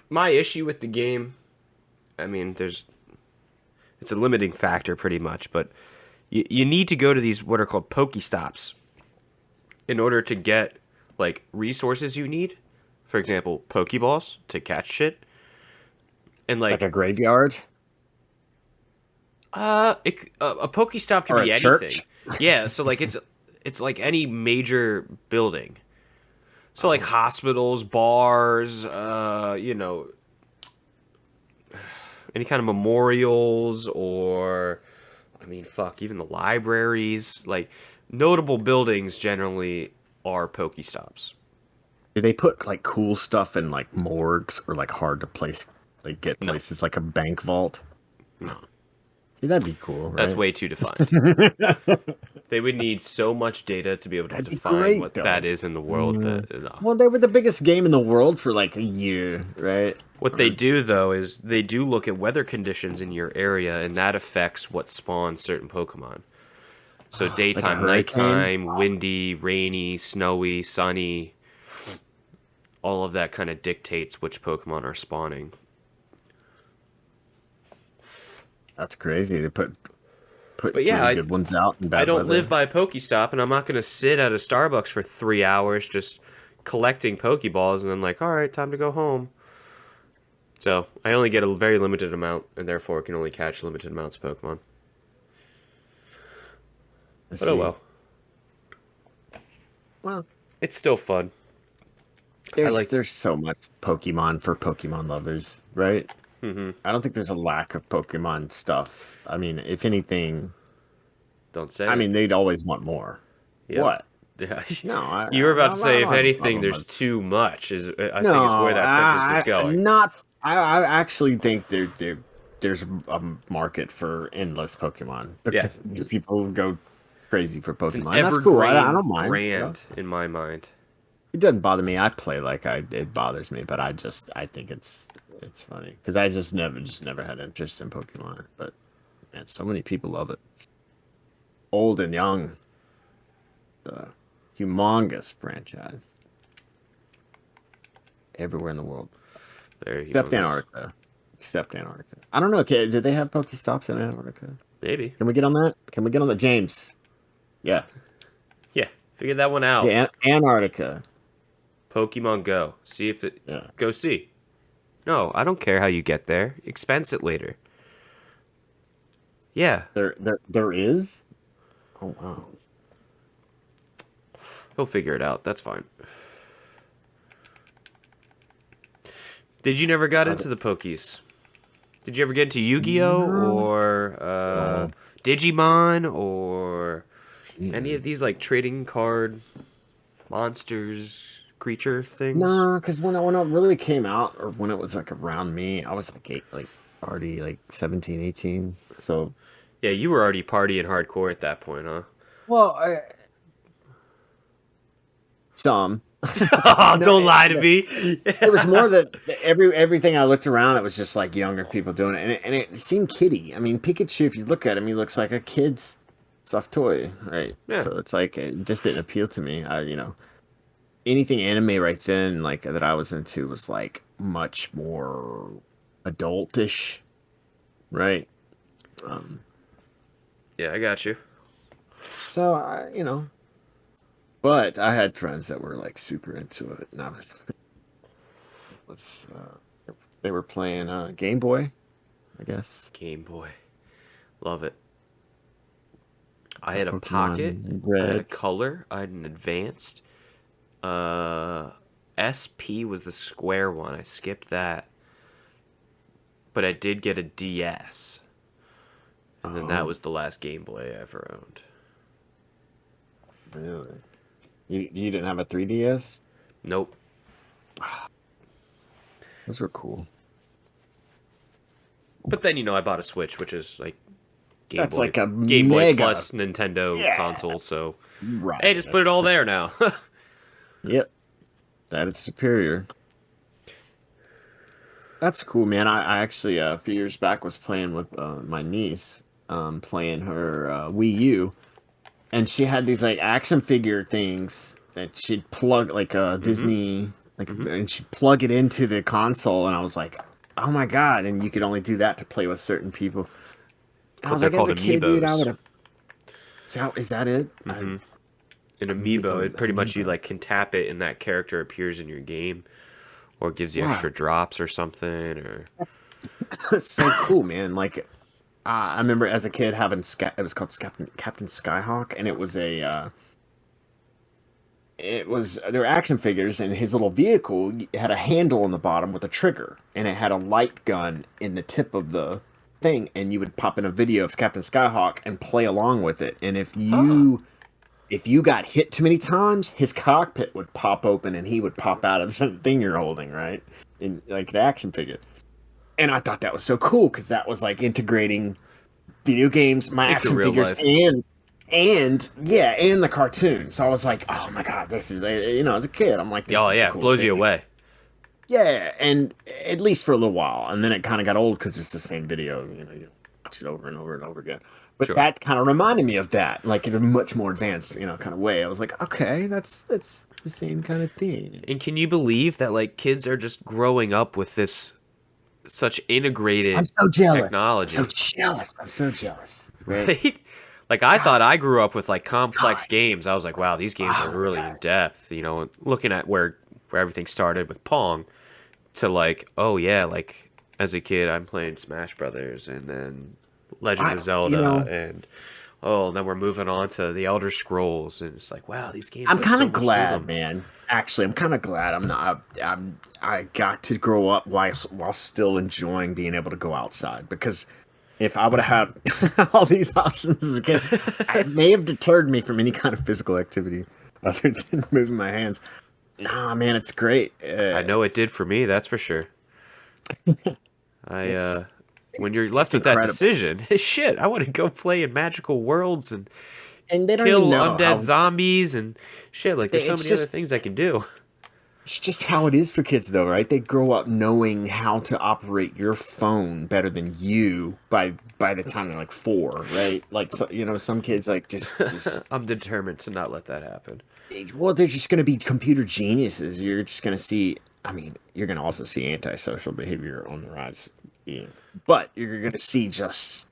My issue with the game, I mean, it's a limiting factor pretty much, but you need to go to these what are called Pokestops in order to get like resources you need. For example, Pokeballs to catch shit, and Like a graveyard? a Pokestop can Or be a anything. church? Yeah, so like it's like any major building. So like hospitals, bars, you know, any kind of memorials, or I mean, fuck, even the libraries, like notable buildings generally are Pokestops. Do they put like cool stuff in like morgues or like hard to place, like get No. places like a bank vault? No. See, that'd be cool, right? That's way too defined. They would need so much data to be able to That'd be define great, what though. that is in the world. That no. Well, they were the biggest game in the world for like a year, right? What they do though is they do look at weather conditions in your area, and that affects what spawns certain Pokemon. So daytime, hurricane? nighttime, windy, rainy, snowy, sunny, all of that kind of dictates which Pokemon are spawning. That's crazy. They put But yeah, really good ones out in bad I don't weather. live by a Pokestop, and I'm not going to sit at a Starbucks for 3 hours just collecting Pokeballs, and I'm like, all right, time to go home. So I only get a very limited amount, and therefore can only catch limited amounts of Pokemon. Let's But oh see. well. Well, It's still fun. there's so much Pokemon for Pokemon lovers, right? Mm-hmm. I don't think there's a lack of Pokemon stuff. I mean, if anything, Don't say I it. mean, they'd always want more. Yep. What? Yeah. No, You were about to I say, if don't have a anything, problem there's with- too much. I think is where that sentence is going. I actually think there's a market for endless Pokemon because people go crazy for It's an Pokemon. That's cool. I evergreen don't mind. brand in my mind. It doesn't bother me. I play like it bothers me, but I think it's funny because I just never had interest in Pokemon. But man, so many people love it, old and young. The humongous franchise everywhere in the world, Very except humongous. Antarctica. Except Antarctica. I don't know. Okay, did they have Pokestops in Antarctica? Maybe. Can we get on that? Can we get on that, James? Yeah. Yeah. Figure that one out. Yeah, Antarctica. Pokemon Go. See if it. Yeah. Go see. No, I don't care how you get there. Expense it later. Yeah. There is? Oh, wow. He'll figure it out. That's fine. Did you never got into the Pokies? Did you ever get into Yu-Gi-Oh or Digimon or any of these like trading card monsters, creature things? No, because when it really came out, or when it was like around me, I was already like 17, 18. So, Yeah, you were already partying hardcore at that point, huh? well, some. Oh, don't lie to me. It was more that everything I looked around, it was just like younger people doing it, and it seemed kiddie. I mean, Pikachu, if you look at him, he looks like a kid's stuffed toy, right? Yeah. So it's like it just didn't appeal to me. Anything anime right then, like that I was into, was like much more adultish, right? Yeah, I got you. So but I had friends that were like super into it, and they were playing Game Boy, I guess. Game Boy. Love it. I had a Pokemon Pocket. I had a Red. Color. I had an Advanced. SP was the square one. I skipped that. But I did get a DS. And then that Oh. was the last Game Boy I ever owned. Really? You didn't have a 3DS? Nope. Those were cool. But then, I bought a Switch, which is like Game That's Boy, like a Game Boy mega. plus Nintendo Yeah. console. So, Right. hey, just put it all there now. Yep. That is superior. That's cool, man. I actually a few years back was playing with my niece, playing her Wii U, and she had these like action figure things that she'd plug like Disney, and she'd plug it into the console, and I was like, oh my god! And you could only do that to play with certain people. And I was they're like, as a called kid, dude, I amiibos. would have. Is that it? An amiibo, it pretty much you Amiibo. like can tap it and that character appears in your game or gives you Wow. extra drops or something or It's so cool, man. Like, I remember as a kid having it was called Captain Skyhawk, and it was there were action figures, and his little vehicle had a handle on the bottom with a trigger, and it had a light gun in the tip of the thing, and you would pop in a video of Captain Skyhawk and play along with it. And if you got hit too many times, his cockpit would pop open and he would pop out of the thing you're holding, right? In like the action figure. And I thought that was so cool because that was like integrating video games, my Into action real figures, life. and the cartoon. So I was like, oh my god, this is as a kid, I'm like, this oh is yeah, the coolest blows you thing. away. Yeah, and at least for a little while, and then it kind of got old because it's the same video. You watch it over and over and over again. But Sure. that kind of reminded me of that, like in a much more advanced, kind of way. I was like, okay, that's the same kind of thing. And can you believe that like kids are just growing up with this such integrated I'm so jealous. technology? I'm so jealous. Right? Right? Like I thought I grew up with like complex God. games. I was like, wow, these games are really in depth, looking at where everything started with Pong to like, oh yeah, like as a kid I'm playing Smash Brothers and then Legend of Zelda and then we're moving on to the Elder Scrolls and it's like, wow, these games I'm have kind so of much to glad, them. man. Actually, I'm kind of glad I got to grow up while still enjoying being able to go outside, because if I would have had all these options as a kid, it may have deterred me from any kind of physical activity other than moving my hands. Nah, man, it's great. I know it did for me, that's for sure. When you're left with that incredible. decision, shit, I want to go play in magical worlds and And they don't kill even know undead how, zombies and shit. Like there's so It's many just- other things I can do. It's just how it is for kids, though, right? They grow up knowing how to operate your phone better than you by the time they're like 4, right? Like, so, some kids like just I'm determined to not let that happen. well, they're just going to be computer geniuses. You're just going to see. I mean, you're going to also see antisocial behavior on the rise, but you're going to see just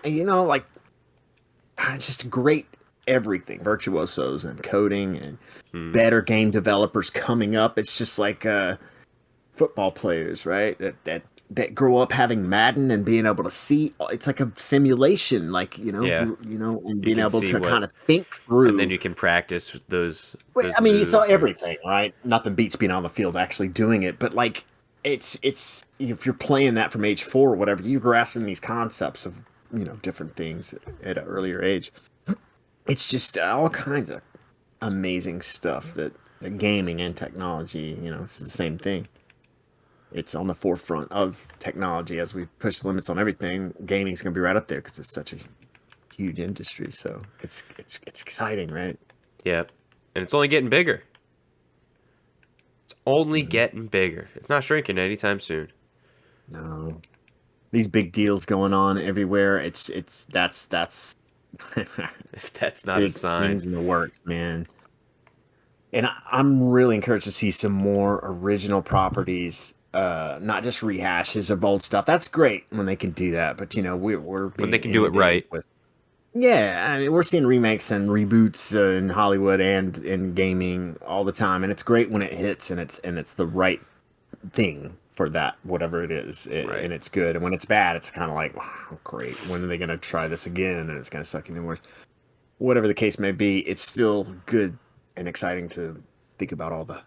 you know, like it's just great everything, virtuosos and coding and better game developers coming up. It's just like football players, right? That grow up having Madden and being able to see. It's like a simulation, like Yeah. and You being can able see to what, kind of think and then through. you can practice with Well, those I mean, it's all moves. Or, everything, right? Nothing beats being on the field actually doing it, but like it's if you're playing that from age 4 or whatever, you're grasping these concepts of different things at an earlier age. It's just all kinds of amazing stuff that gaming and technology, it's the same thing. It's on the forefront of technology as we push the limits on everything. Gaming's gonna be right up there because it's such a huge industry. So it's exciting, right? yeah, and it's only getting bigger. It's only getting bigger. It's not shrinking anytime soon. No, these big deals going on everywhere. That's If that's not a big sign. things in the works, man. And I'm really encouraged to see some more original properties, not just rehashes of old stuff. That's great when they can do that, but we're When being they can do it inundated right. with. Yeah, I mean, we're seeing remakes and reboots in Hollywood and in gaming all the time, and it's great when it hits and it's the right thing for that whatever it is, Right. and it's good. And when it's bad, it's kind of like, wow, great. When are they going to try this again? And it's going to suck even worse. Whatever the case may be, it's still good and exciting to think about all the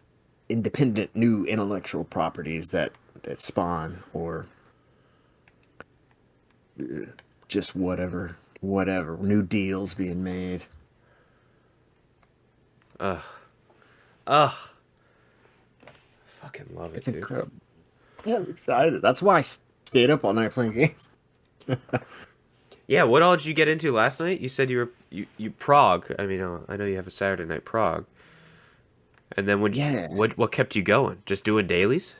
independent new intellectual properties that spawn or just whatever new deals being made. Ugh. Ugh. Fucking love it, It's dude. incredible. Yeah, I'm excited. That's why I stayed up all night playing games. Yeah, what all did you get into last night? You said you prog. I mean, I know you have a Saturday night prog. And then Yeah. what kept you going? Just doing dailies?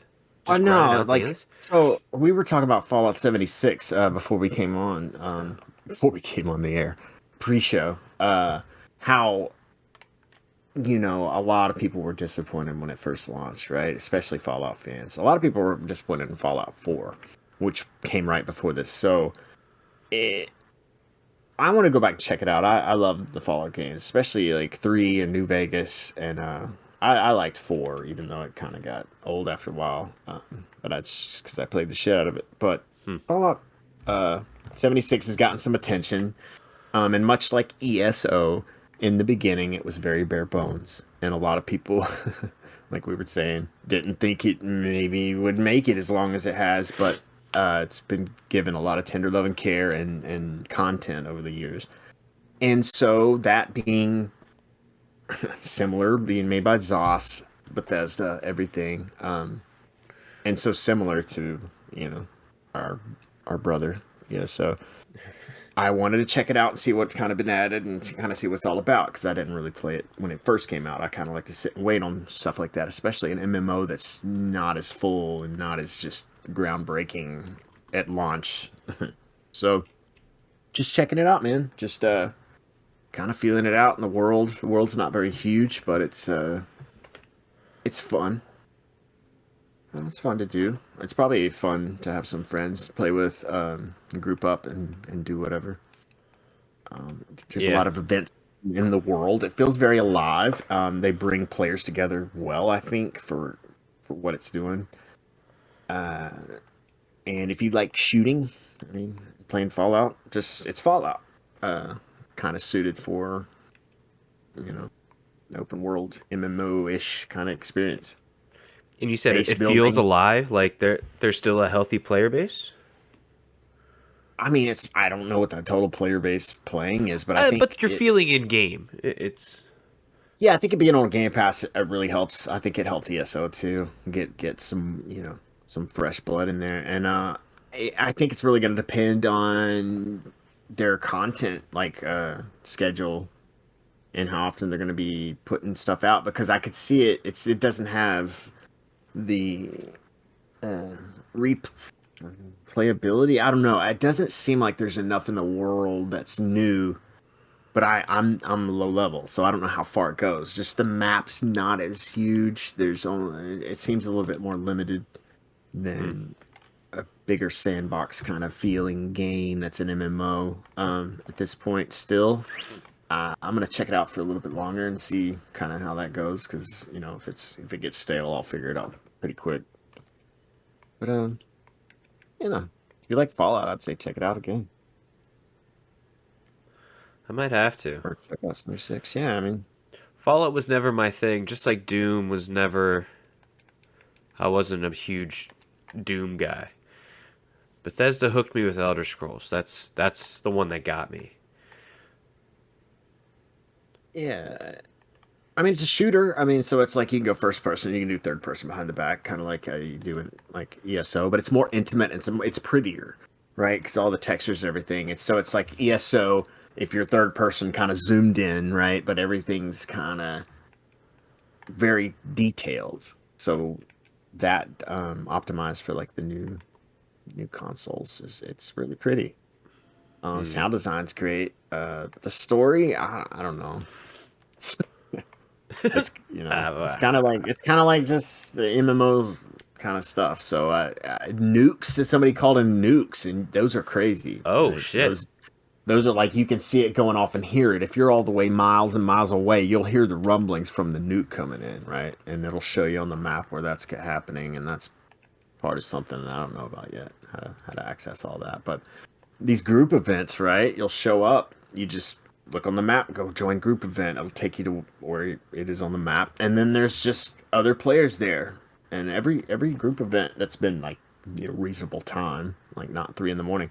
Oh Just grinding no, out like dailies? so we were talking about Fallout 76 before we came on the air pre-show. How a lot of people were disappointed when it first launched, right? Especially Fallout fans. A lot of people were disappointed in Fallout 4, which came right before this. So I want to go back and check it out. I love the Fallout games, especially like 3 and New Vegas, and I liked 4, even though it kind of got old after a while. But that's just because I played the shit out of it. But Fallout 76 has gotten some attention, and much like ESO, in the beginning, it was very bare bones, and a lot of people, like we were saying, didn't think it maybe would make it as long as it has, but it's been given a lot of tender love and care and content over the years. And so that being similar, being made by Zos, Bethesda, everything, and so similar to our brother, so I wanted to check it out and see what's kind of been added and kind of see what it's all about because I didn't really play it when it first came out. I kind of like to sit and wait on stuff like that, especially an MMO that's not as full and not as just groundbreaking at launch. So just checking it out, man. Just kind of feeling it out in the world. The world's not very huge, but it's fun. It's fun to do. It's probably fun to have some friends play with, and group up and do whatever. There's a Yeah. lot of events in the world. It feels very alive. They bring players together well, I think, for what it's doing. And if you like shooting, I mean, playing Fallout, it's Fallout. Kind of suited for, an open world MMO-ish kind of experience. And you said Base it feels building. alive, like there's still a healthy player base? I mean, I don't know what the total player base playing is, but I think But you're feeling in game. It's yeah, I think it being on Game Pass it really helps. I think it helped ESO too get some some fresh blood in there, and I think it's really going to depend on their content like schedule and how often they're going to be putting stuff out because I could see it doesn't have the replayability. I don't know. It doesn't seem like there's enough in the world that's new. But I'm low level, so I don't know how far it goes. Just the map's not as huge. There's only it seems a little bit more limited than a bigger sandbox kind of feeling game that's an MMO at this point still. I'm gonna check it out for a little bit longer and see kind of how that goes, because you know, if it gets stale, I'll figure it out pretty quick. But you know, if you like Fallout, I'd say check it out again. I might have to. Or check out Summer 6. Yeah, I mean, Fallout was never my thing, just like Doom was never. I wasn't a huge Doom guy. Bethesda hooked me with Elder Scrolls. That's the one that got me. yeah. I mean, it's a shooter. I mean, so it's like you can go first person, you can do third person behind the back, kind of like how you do it like ESO, but it's more intimate and it's prettier, right? Because all the textures and everything. It's like ESO if you're third person, kind of zoomed in, right? But everything's kind of very detailed. So that optimized for like the new consoles it's really pretty. Sound design's great. The story, I don't know. It's it's kind of like just the MMO kind of stuff. So nukes, somebody called them nukes, and those are crazy. Oh like, shit! Those are like, you can see it going off and hear it. If you're all the way miles and miles away, you'll hear the rumblings from the nuke coming in, right? And it'll show you on the map where that's happening, and that's part of something that I don't know about yet, how to access all that. But these group events, right? You'll show up, you just look on the map, go join group event. It'll take you to where it is on the map, and then there's just other players there. And every group event that's been like reasonable time, like not 3 a.m,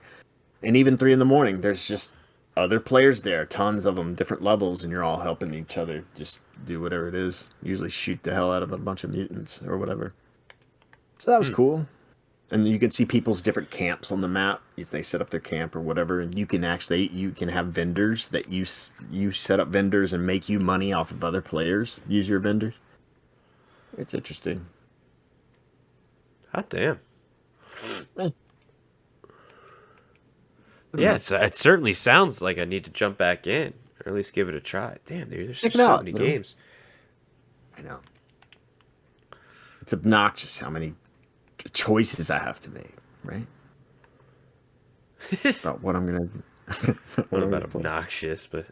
and even 3 a.m, there's just other players there, tons of them, different levels, and you're all helping each other just do whatever it is. Usually shoot the hell out of a bunch of mutants or whatever. So that was cool. And you can see people's different camps on the map if they set up their camp or whatever. And you can have vendors that you set up vendors and make you money off of other players. Use your vendors. It's interesting. Hot damn. Eh. Yeah, it certainly sounds like I need to jump back in, or at least give it a try. Damn, dude, there's Check just it so out, many man. games. I know. It's obnoxious how many choices I have to make, right? About what I'm gonna do. Not about obnoxious, but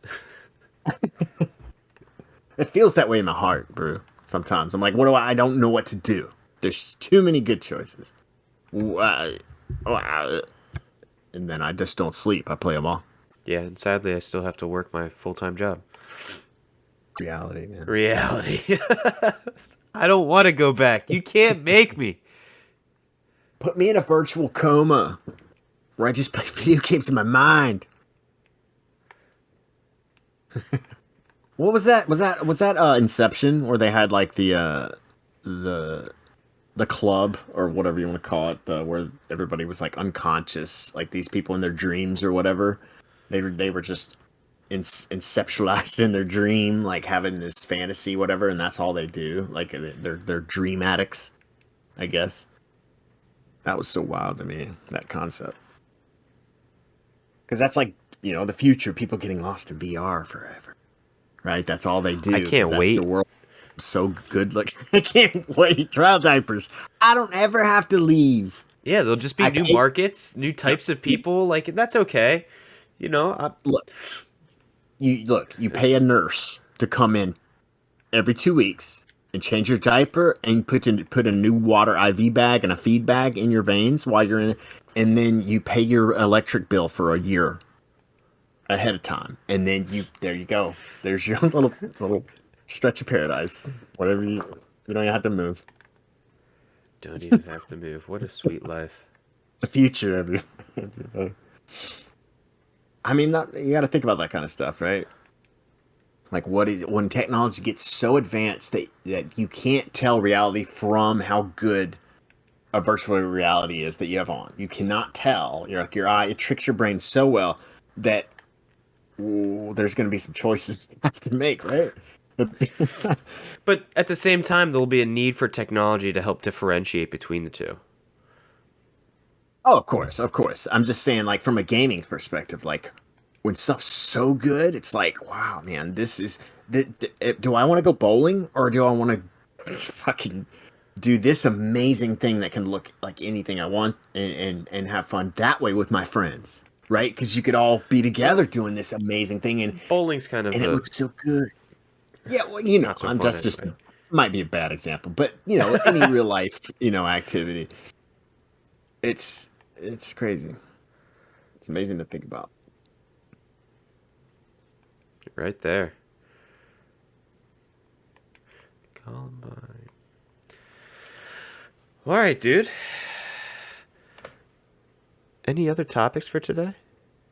It feels that way in my heart, Brue. Sometimes I'm like, I don't know what to do. There's too many good choices. And then I just don't sleep. I play them all. yeah, and sadly, I still have to work my full-time job. Reality, man. Reality. I don't want to go back. You can't make me. Put me in a virtual coma where I just play video games in my mind. What was that? Was that Inception, where they had like the club or whatever you want to call it, where everybody was like unconscious, like these people in their dreams or whatever. They were just inceptualized in their dream, like having this fantasy, whatever, and that's all they do. Like they're dream addicts, I guess. That was so wild to me, that concept. Because that's like, the future, people getting lost in VR forever. Right? That's all they do. I can't wait. The world so good. Like, I can't wait. Trial diapers. I don't ever have to leave. Yeah, there'll just be new markets, new types of people. Like, that's okay. You pay a nurse to come in every 2 weeks and change your diaper and put a new water IV bag and a feed bag in your veins while you're in it, and then you pay your electric bill for a year ahead of time, and then there you go. There's your little stretch of paradise. Whatever you don't even have to move. Don't even have to move. What a sweet life. The future, everybody. I mean, you got to think about that kind of stuff, right? Like, when technology gets so advanced that you can't tell reality from how good a virtual reality is that you have on. You cannot tell. Your eye, it tricks your brain so well that there's going to be some choices you have to make, right? But at the same time, there'll be a need for technology to help differentiate between the two. Oh, of course. I'm just saying, like, from a gaming perspective, like, when stuff's so good, it's like, wow, man, this is... Do I want to go bowling, or do I want to fucking do this amazing thing that can look like anything I want and have fun that way with my friends, right? Because you could all be together doing this amazing thing, and Bowling's kind of it the looks so good. Yeah, well, you know, not so fun that's just anyway. might be a bad example, but you know, any real life, activity, it's crazy. It's amazing to think about. Right there. Columbine. All right, dude. Any other topics for today?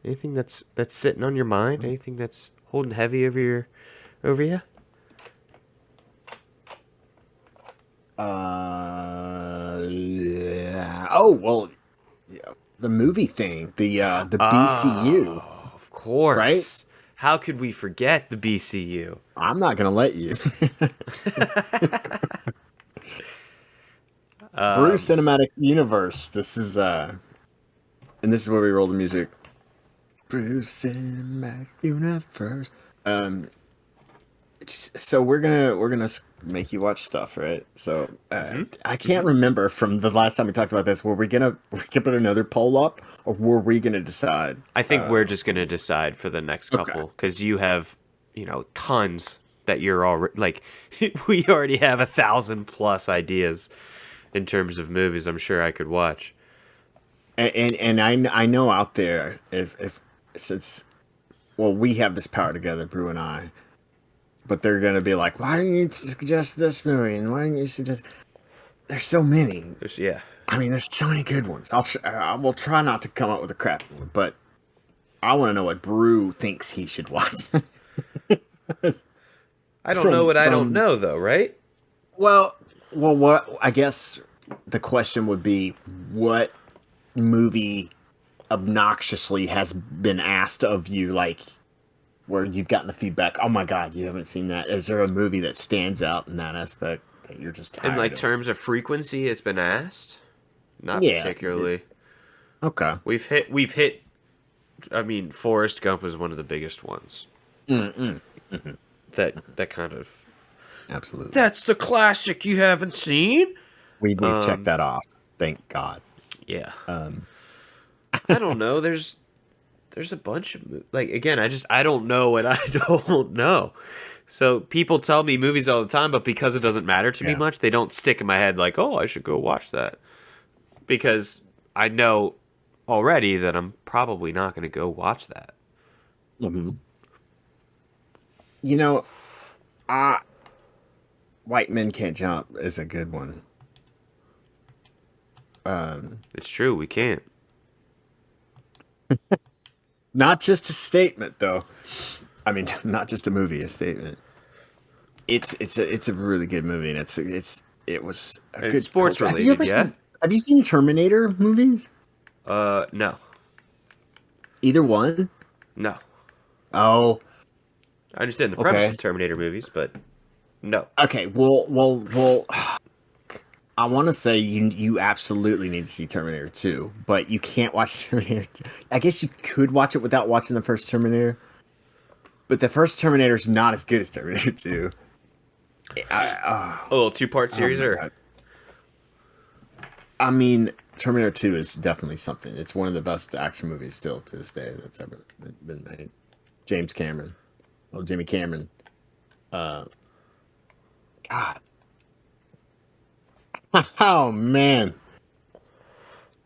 Anything that's sitting on your mind? Anything that's holding heavy over you? Yeah. Oh well, yeah, the movie thing, the BCU, Oh, of right? course. How could we forget the BCU? I'm not gonna let you. Brue Cinematic Universe. This is and this is where we roll the music. Brue Cinematic Universe. So we're gonna make you watch stuff, right? So I can't remember from the last time we talked about this. Were we gonna put another poll up, or were we gonna decide? I think we're just gonna decide for the next Okay. couple because you have, tons that you're already like. We already have 1,000+ ideas in terms of movies. I'm sure I could watch. And I know out there if since well we have this power together, Brew and I, but they're gonna be like, why didn't you suggest this movie and why didn't you suggest? There's so many. Yeah. I mean, there's so many good ones. I will try not to come up with a crappy one, but I want to know what Brew thinks he should watch. I don't know what I don't know though, right? Well, what I guess the question would be, what movie obnoxiously has been asked of you, like where you've gotten the feedback? Oh my God, you haven't seen that. Is there a movie that stands out in that aspect that you're just tired In like of? terms of frequency, it's been asked. Not Yeah. particularly. Okay. We've hit. I mean, Forrest Gump is one of the biggest ones. That kind of. Absolutely. That's the classic you haven't seen. We've checked that off. Thank God. Yeah. I don't know. There's a bunch of like again. I don't know what I don't know. So people tell me movies all the time, but because it doesn't matter to me Yeah. much, they don't stick in my head like, oh, I should go watch that. Because I know already that I'm probably not going to go watch that. You know, White Men Can't Jump is a good one. It's true, we can't. Not just a statement, though. I mean, not just a movie, a statement. It's a really good movie, and it was a It's good sports culture. related, yeah? Have you seen Terminator movies? No. Either one? No. Oh, I understand the premise Okay. of Terminator movies, but no. okay. Well. I want to say you absolutely need to see Terminator 2, but you can't watch Terminator 2. I guess you could watch it without watching the first Terminator, but the first Terminator is not as good as Terminator 2. A little two-part series, Oh my or God. I mean, Terminator 2 is definitely something. It's one of the best action movies still to this day that's ever been made. James Cameron. Oh, Jimmy Cameron. God. Oh, man.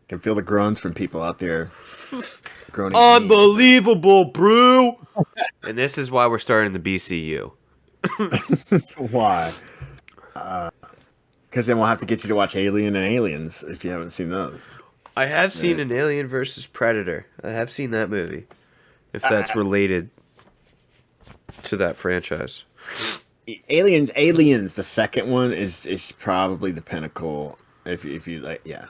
Can feel the groans from people out there. Groaning. unbelievable, Brew. And this is why we're starting the BCU. This is why. Because then we'll have to get you to watch Alien and Aliens if you haven't seen those. I have seen an Alien versus Predator. I have seen that movie. If that's related to that franchise. Aliens, the second one is probably the pinnacle. If you like, yeah.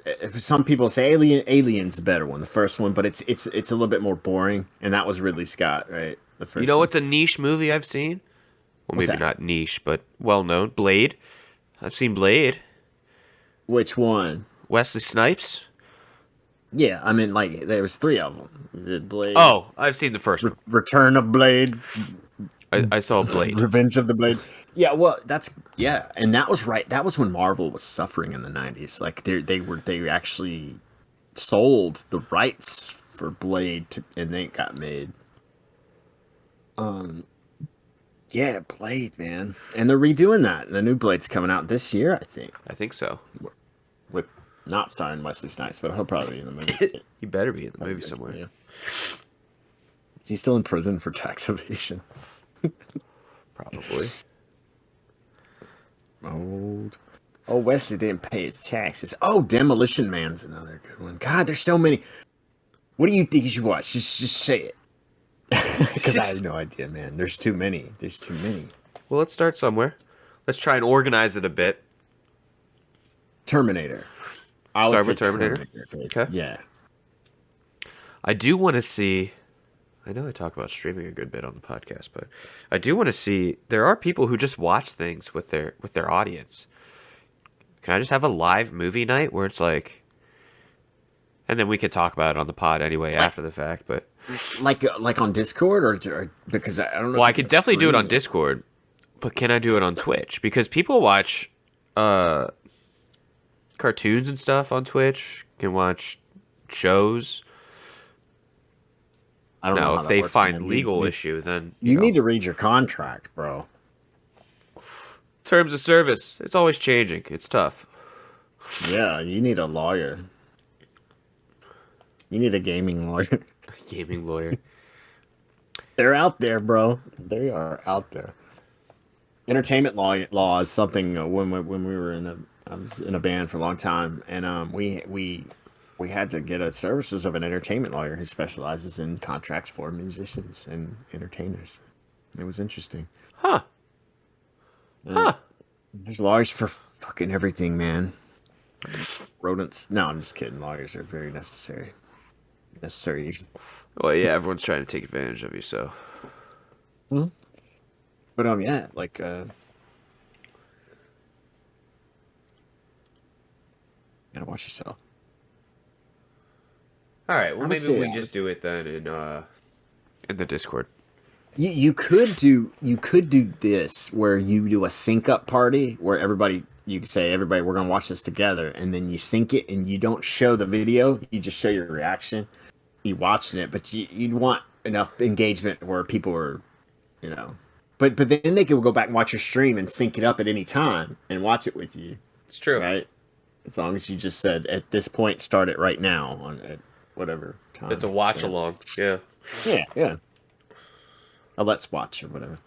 If some people say Alien's the better one, the first one, but it's a little bit more boring. And that was Ridley Scott, right? The first. You know one. what's a niche movie I've seen? Well, What's maybe that? not niche, but well known. Blade. I've seen Blade. Which one? Wesley Snipes. Yeah, I mean, like there was 3 of them. The Blade. Oh, I've seen the first one. Return of Blade. I saw Blade. Revenge of the Blade. Yeah, well, and that was right. That was when Marvel was suffering in the '90s. Like they actually sold the rights for Blade, and they got made. Um, yeah, Blade, man, and they're redoing that. The new Blade's coming out this year, I think, I think so. with not starring Wesley Snipes, but he'll probably be in the movie. He better be in the movie somewhere. Yeah. Is he still in prison for tax evasion? Probably. Old. Oh, Wesley didn't pay his taxes. Oh, Demolition Man's another good one. God, there's so many. What do you think you should watch? Just say it. Because I have no idea, man. There's too many. There's too many. Well, let's start somewhere. Let's try and organize it a bit. Terminator. Start with Terminator? Okay. Yeah. I do want to see. I know I talk about streaming a good bit on the podcast, but I do want to see. There are people who just watch things with their audience. Can I just have a live movie night where it's like, and then we could talk about it on the pod anyway after the fact. But like on Discord or because I don't know. Well, I could definitely do it on Discord, but can I do it on Twitch? Because people watch cartoons and stuff on Twitch. Can watch shows. I don't know. Now, How if that they works, find man. legal issue, then You know, need to read your contract, bro. terms of service. It's always changing. It's tough. Yeah, you need a lawyer. You need a gaming lawyer. Gaming lawyer. They're out there, bro. They are out there. Entertainment law is something when we were I was in a band for a long time, and we had to get a services of an entertainment lawyer who specializes in contracts for musicians and entertainers. It was interesting. Huh. Huh. There's lawyers for fucking everything, man. Rodents. No, I'm just kidding. Lawyers are very necessary. Necessary. Well, yeah, everyone's trying to take advantage of you, so. But yeah, like gotta watch yourself. All right, well, I would maybe say we that just do it then in the Discord. You could do this where you do a sync up party where you could say everybody we're gonna watch this together, and then you sync it and you don't show the video, you just show your reaction. You watching it, but you'd want enough engagement where people are, but then they could go back and watch your stream and sync it up at any time and watch it with you. It's true. Right? As long as you just said at this point, start it right now at whatever time. It's a watch along. Yeah. Yeah. A let's watch or whatever.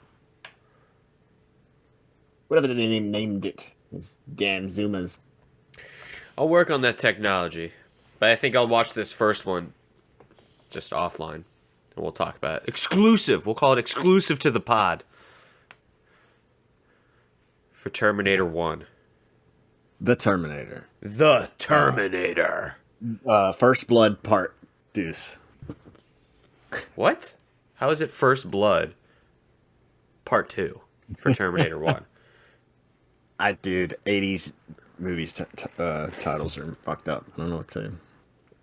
Whatever they named it. These damn Zumas. I'll work on that technology, but I think I'll watch this first one just offline, and we'll talk about it. Exclusive. We'll call it exclusive to the pod for Terminator 1. The Terminator. The Terminator. First Blood Part Deuce. What? How is it First Blood Part 2 for Terminator 1? Dude, 80s movies titles are fucked up. I don't know what to say.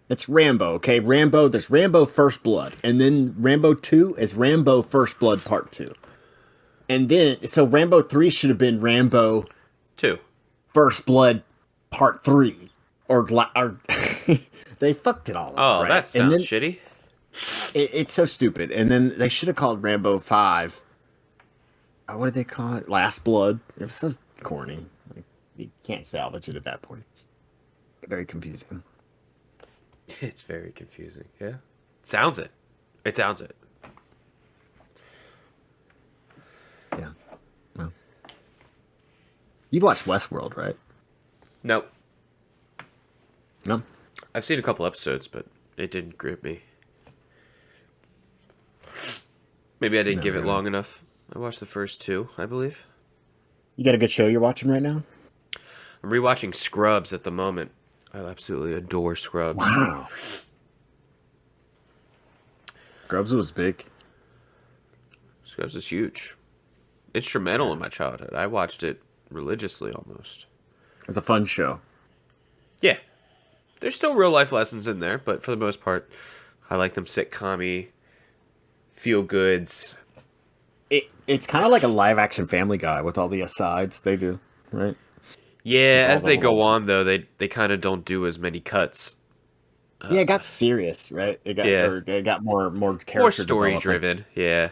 It's Rambo, okay? Rambo, there's Rambo First Blood. And then Rambo 2 is Rambo First Blood Part 2. And then, so Rambo 3 should have been Rambo 2. First Blood Part 3. Or they fucked it all up. Oh, right? that sounds shitty. It's so stupid. And then they should have called Rambo 5. What did they call it? Last Blood. It was so corny. Like, you can't salvage it at that point. Very confusing. It's very confusing. Yeah. It sounds it. Yeah. Well. You've watched Westworld, right? Nope. No? I've seen a couple episodes, but it didn't grip me. Maybe I didn't give it long enough. I watched the first 2, I believe. You got a good show you're watching right now? I'm rewatching Scrubs at the moment. I absolutely adore Scrubs. Wow. Scrubs was big. Scrubs is huge. Instrumental in my childhood. I watched it religiously almost. It was a fun show. Yeah. There's still real life lessons in there, but for the most part, I like them sitcom-y, feel goods. It's kind of like a live action Family Guy with all the asides they do, right? Yeah, With all as the they go little on though, they kind of don't do as many cuts. yeah, it got serious, right? Yeah, It got more more character story development. driven. Yeah,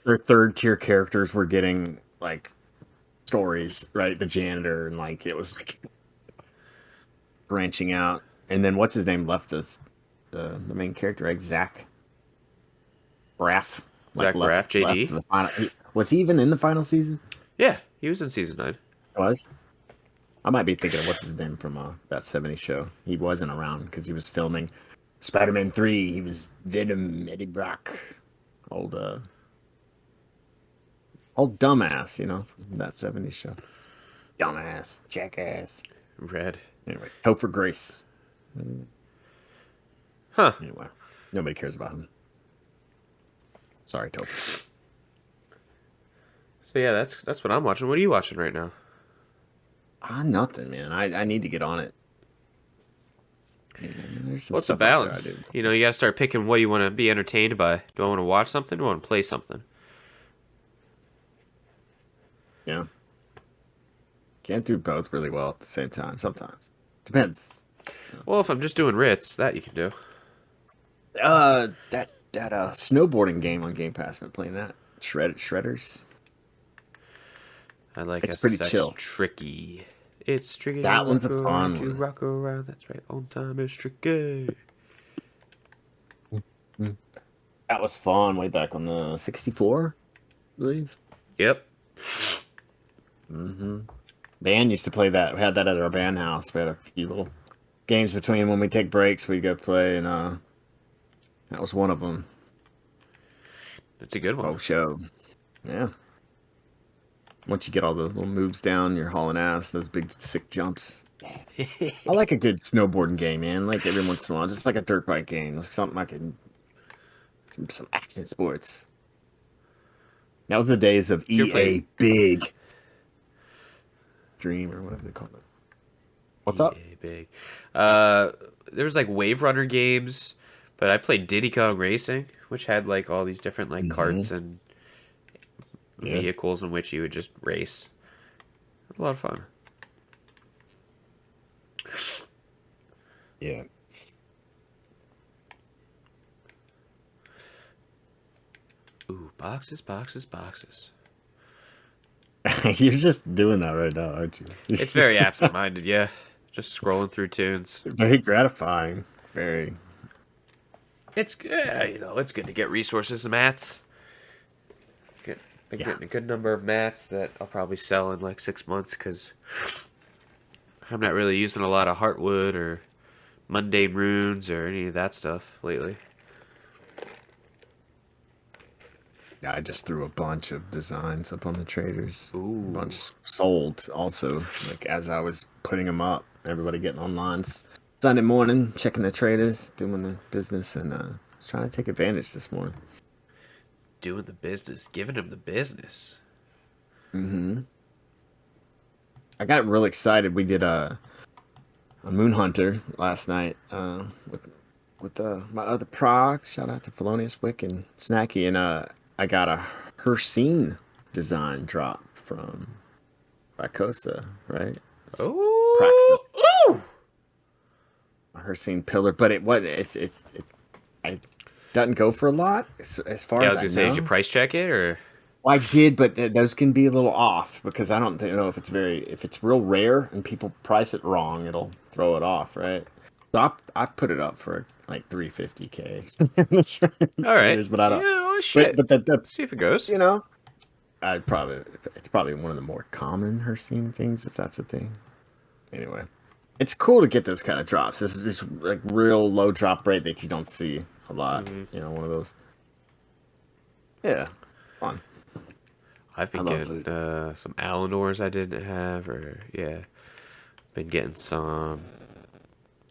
Their third tier characters were getting like stories, right? The janitor and like it was like branching out. And then what's his name left us the main character, like Zach Braff, like Zach Braff, left JD. the final. Was he even in the final season? Yeah, he was in season 9. He was. I might be thinking of what's his name from that '70s show. He wasn't around because he was filming Spider-Man 3. He was Venom, Eddie Brock, old old dumbass, from that '70s show. Dumbass, jackass. Red. Anyway, Hope for Grace. Huh. Anyway, nobody cares about him. Sorry, Topher. So yeah, that's what I'm watching. What are you watching right now? Nothing, man. I need to get on it. Yeah, there's some What's the stuff out there I balance? do. You know, you gotta start picking what you want to be entertained by. Do I want to watch something? Do I want to play something? Yeah. Can't do both really well at the same time sometimes. Depends. Well, if I'm just doing Ritz, that you can do. That snowboarding game on Game Pass, been playing that. Shredders. I like It's a pretty sex chill. tricky. It's tricky. That to one's a rock fun around, to one. rock around. That's right. On time is tricky. That was fun way back on the 64, I believe. Yep. Mm-hmm. Band used to play that. We had that at our band house. We had a few little games between when we take breaks. We'd go play, and that was one of them. It's a good one. Oh, show. Yeah. Once you get all the little moves down, you're hauling ass, those big, sick jumps. I like a good snowboarding game, man. Like every once in a while, just like a dirt bike game. Like something I can. Some action sports. That was the days of You're EA playing- Big Dream or whatever they call it. What's up? EA big. There was like Wave Runner games, but I played Diddy Kong Racing, which had like all these different like carts and Yeah. vehicles in which you would just race. A lot of fun. Yeah. Ooh, boxes, boxes, boxes. You're just doing that right now, aren't you? It's very absent-minded, yeah. Just scrolling through tunes. very gratifying. Very. It's it's good to get resources and mats. Been getting a good number of mats that I'll probably sell in like 6 months because I'm not really using a lot of Heartwood or Mundane Runes or any of that stuff lately. Yeah, I just threw a bunch of designs up on the traders. Ooh. A bunch sold also. Like as I was putting them up, everybody getting online Sunday morning, checking the traders, doing the business, and I was trying to take advantage this morning. Doing the business, giving him the business. Mm-hmm. I got real excited. We did a Moon Hunter last night with my other prog. Shout out to Felonious Wick and Snacky, and I got a Hercene design drop from Rakosa, right? Oh, Praxis. ooh! A Hercene pillar, but it doesn't go for a lot as far Yeah, I as was gonna I say, know. did you price check it or? Well, I did, but those can be a little off because I don't know if it's real rare and people price it wrong, it'll throw it off, right? So I put it up for like $350K. All right. But I don't. Yeah, oh, shit. But the See if it goes. it's probably one of the more common Hercene things if that's a thing. Anyway, it's cool to get those kind of drops. This like real low drop rate that you don't see a lot. Mm-hmm. One of those. Yeah, fun. I've been getting some Alinors I didn't have, or been getting some.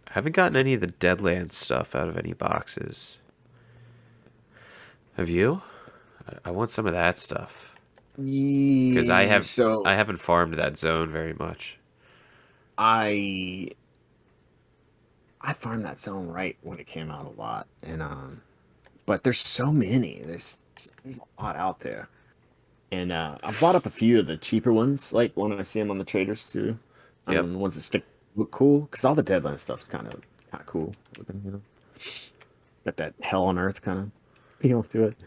I haven't gotten any of the Deadlands stuff out of any boxes. Have you? I want some of that stuff because I haven't farmed that zone very much. I farmed that zone right when it came out a lot, and but there's so many. There's a lot out there. And I bought up a few of the cheaper ones, like when I see them on the traders too. Yep. The ones that stick look cool, because all the Deadlands stuff's kind of cool looking, you know. Got that hell on earth kind of feel to it.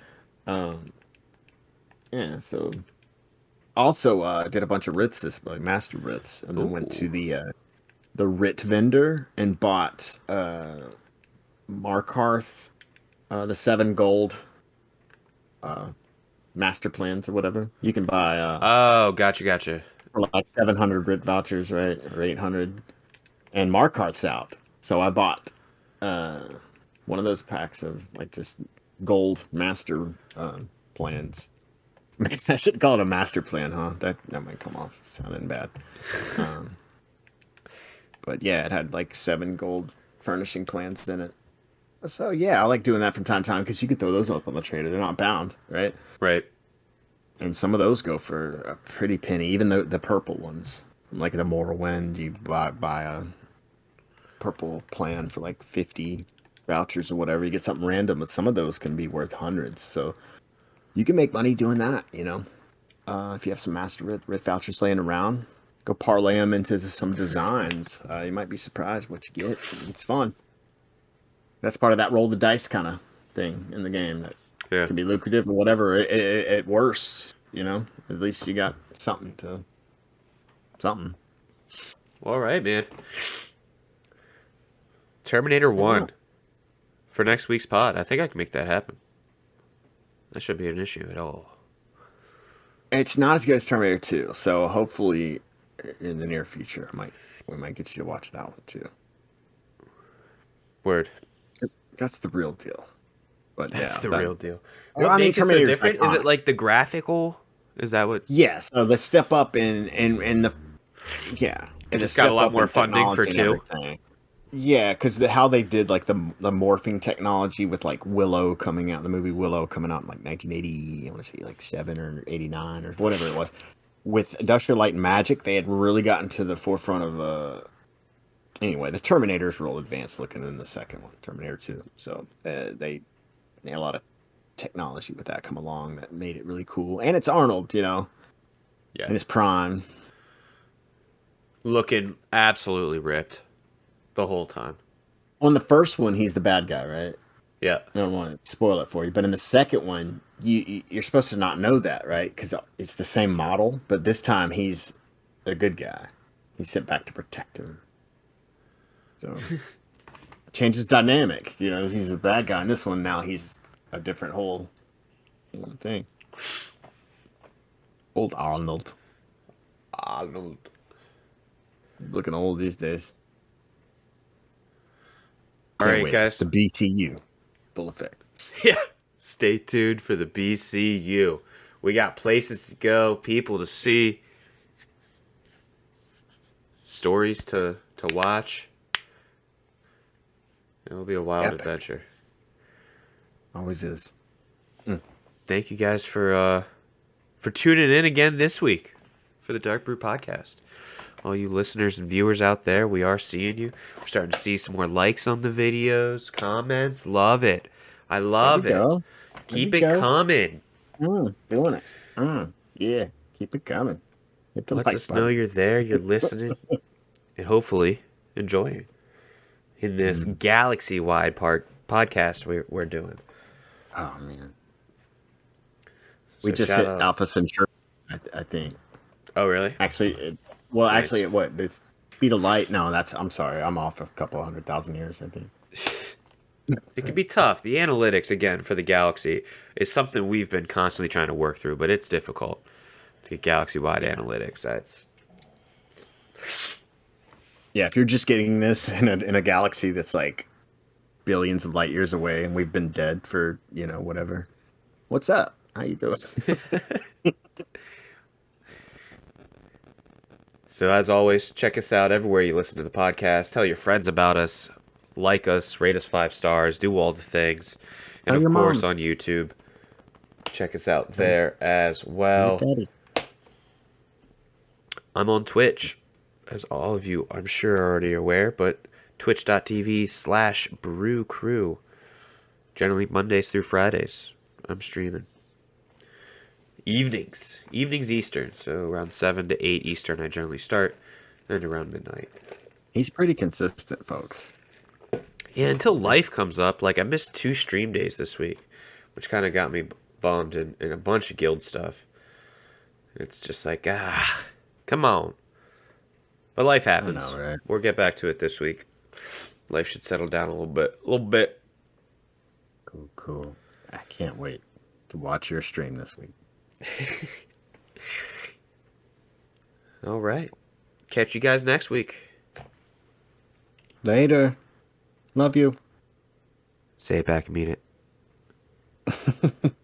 Yeah, so also did a bunch of writs this way, master writs, and then went to the writ vendor and bought Markarth, the 7 gold master plans or whatever. You can buy Oh, gotcha. for like 700 writ vouchers, right? Or 800. And Markarth's out. So I bought one of those packs of like just gold master plans. I should call it a master plan, huh? That might come off sounding bad. But yeah, it had like 7 gold furnishing plans in it. So yeah, I like doing that from time to time because you can throw those up on the trader. They're not bound, right? Right. And some of those go for a pretty penny. Even the purple ones, like the Morrowind, you buy a purple plan for like 50 vouchers or whatever. You get something random, but some of those can be worth hundreds. So you can make money doing that, you know. If you have some master writ vouchers laying around, go parlay them into some designs. You might be surprised what you get. It's fun. That's part of that roll the dice kind of thing in the game that can be lucrative or whatever. At worst, you know, at least you got something. All right, man. Terminator 1 for next week's pod. I think I can make that happen. That shouldn't be an issue at all. It's not as good as Terminator 2, so hopefully in the near future we might get you to watch that one too. Word. That's the real deal. But that's yeah, the real deal. Well, What makes it so Terminator's different? Is it like the graphical? Is that what? Yes. So the step up in the It just got a lot more funding for 2. Yeah, because how they did like the morphing technology with like Willow coming out, the movie Willow coming out in like 1980, I want to say like 7 or 89 or whatever it was. With Industrial Light and Magic, they had really gotten to the forefront of anyway, the Terminators were all advanced looking in the second one, Terminator 2. So they had a lot of technology with that come along that made it really cool. And it's Arnold, you know, in his prime. Looking absolutely ripped the whole time. On the first one, he's the bad guy, right? Yeah. I don't want to spoil it for you, but in the second one, you're supposed to not know that, right? Because it's the same model, but this time he's a good guy. He's sent back to protect him. So changes dynamic. You know, he's a bad guy in this one. Now he's a different whole thing. Old Arnold. Looking old these days. All right, guys. The BCU. Full effect. Yeah. Stay tuned for the BCU. We got places to go, people to see, stories to watch. It'll be a wild adventure. Always is. Thank you guys for tuning in again this week for the Dark Brew podcast. All you listeners and viewers out there, we are seeing you. We're starting to see some more likes on the videos, comments. Love it. I love it. Go. Keep it coming. Doing it. Yeah, keep it coming. Hit the Lets like us button. know you're there, you're listening, and hopefully enjoying in this galaxy-wide podcast we're doing. Oh, man. So We just shout hit out. Alpha Centauri, I think. Oh, really? Actually, Nice. the speed of light? No, I'm sorry. I'm off a couple 100,000 years, I think. It can be tough. The analytics, again, for the galaxy is something we've been constantly trying to work through, but it's difficult to get galaxy-wide analytics. Yeah, if you're just getting this in a galaxy that's like billions of light years away and we've been dead for, whatever. What's up? How you doing? So as always, check us out everywhere you listen to the podcast. Tell your friends about us. Like us, rate us 5 stars, do all the things. And of course on YouTube. Check us out there as well. I'm on Twitch, as all of you I'm sure are already aware, but twitch.tv/BrueCru. Generally Mondays through Fridays, I'm streaming. Evenings Eastern. So around 7 to 8 Eastern, I generally start, and around midnight. He's pretty consistent, folks. Yeah, until life comes up. Like I missed 2 stream days this week, which kind of got me bummed in a bunch of guild stuff. It's just like come on. But life happens. know, right? We'll get back to it this week. Life should settle down a little bit. Cool. I can't wait to watch your stream this week. All right. Catch you guys next week. Later. Love you. Say it back and mean it.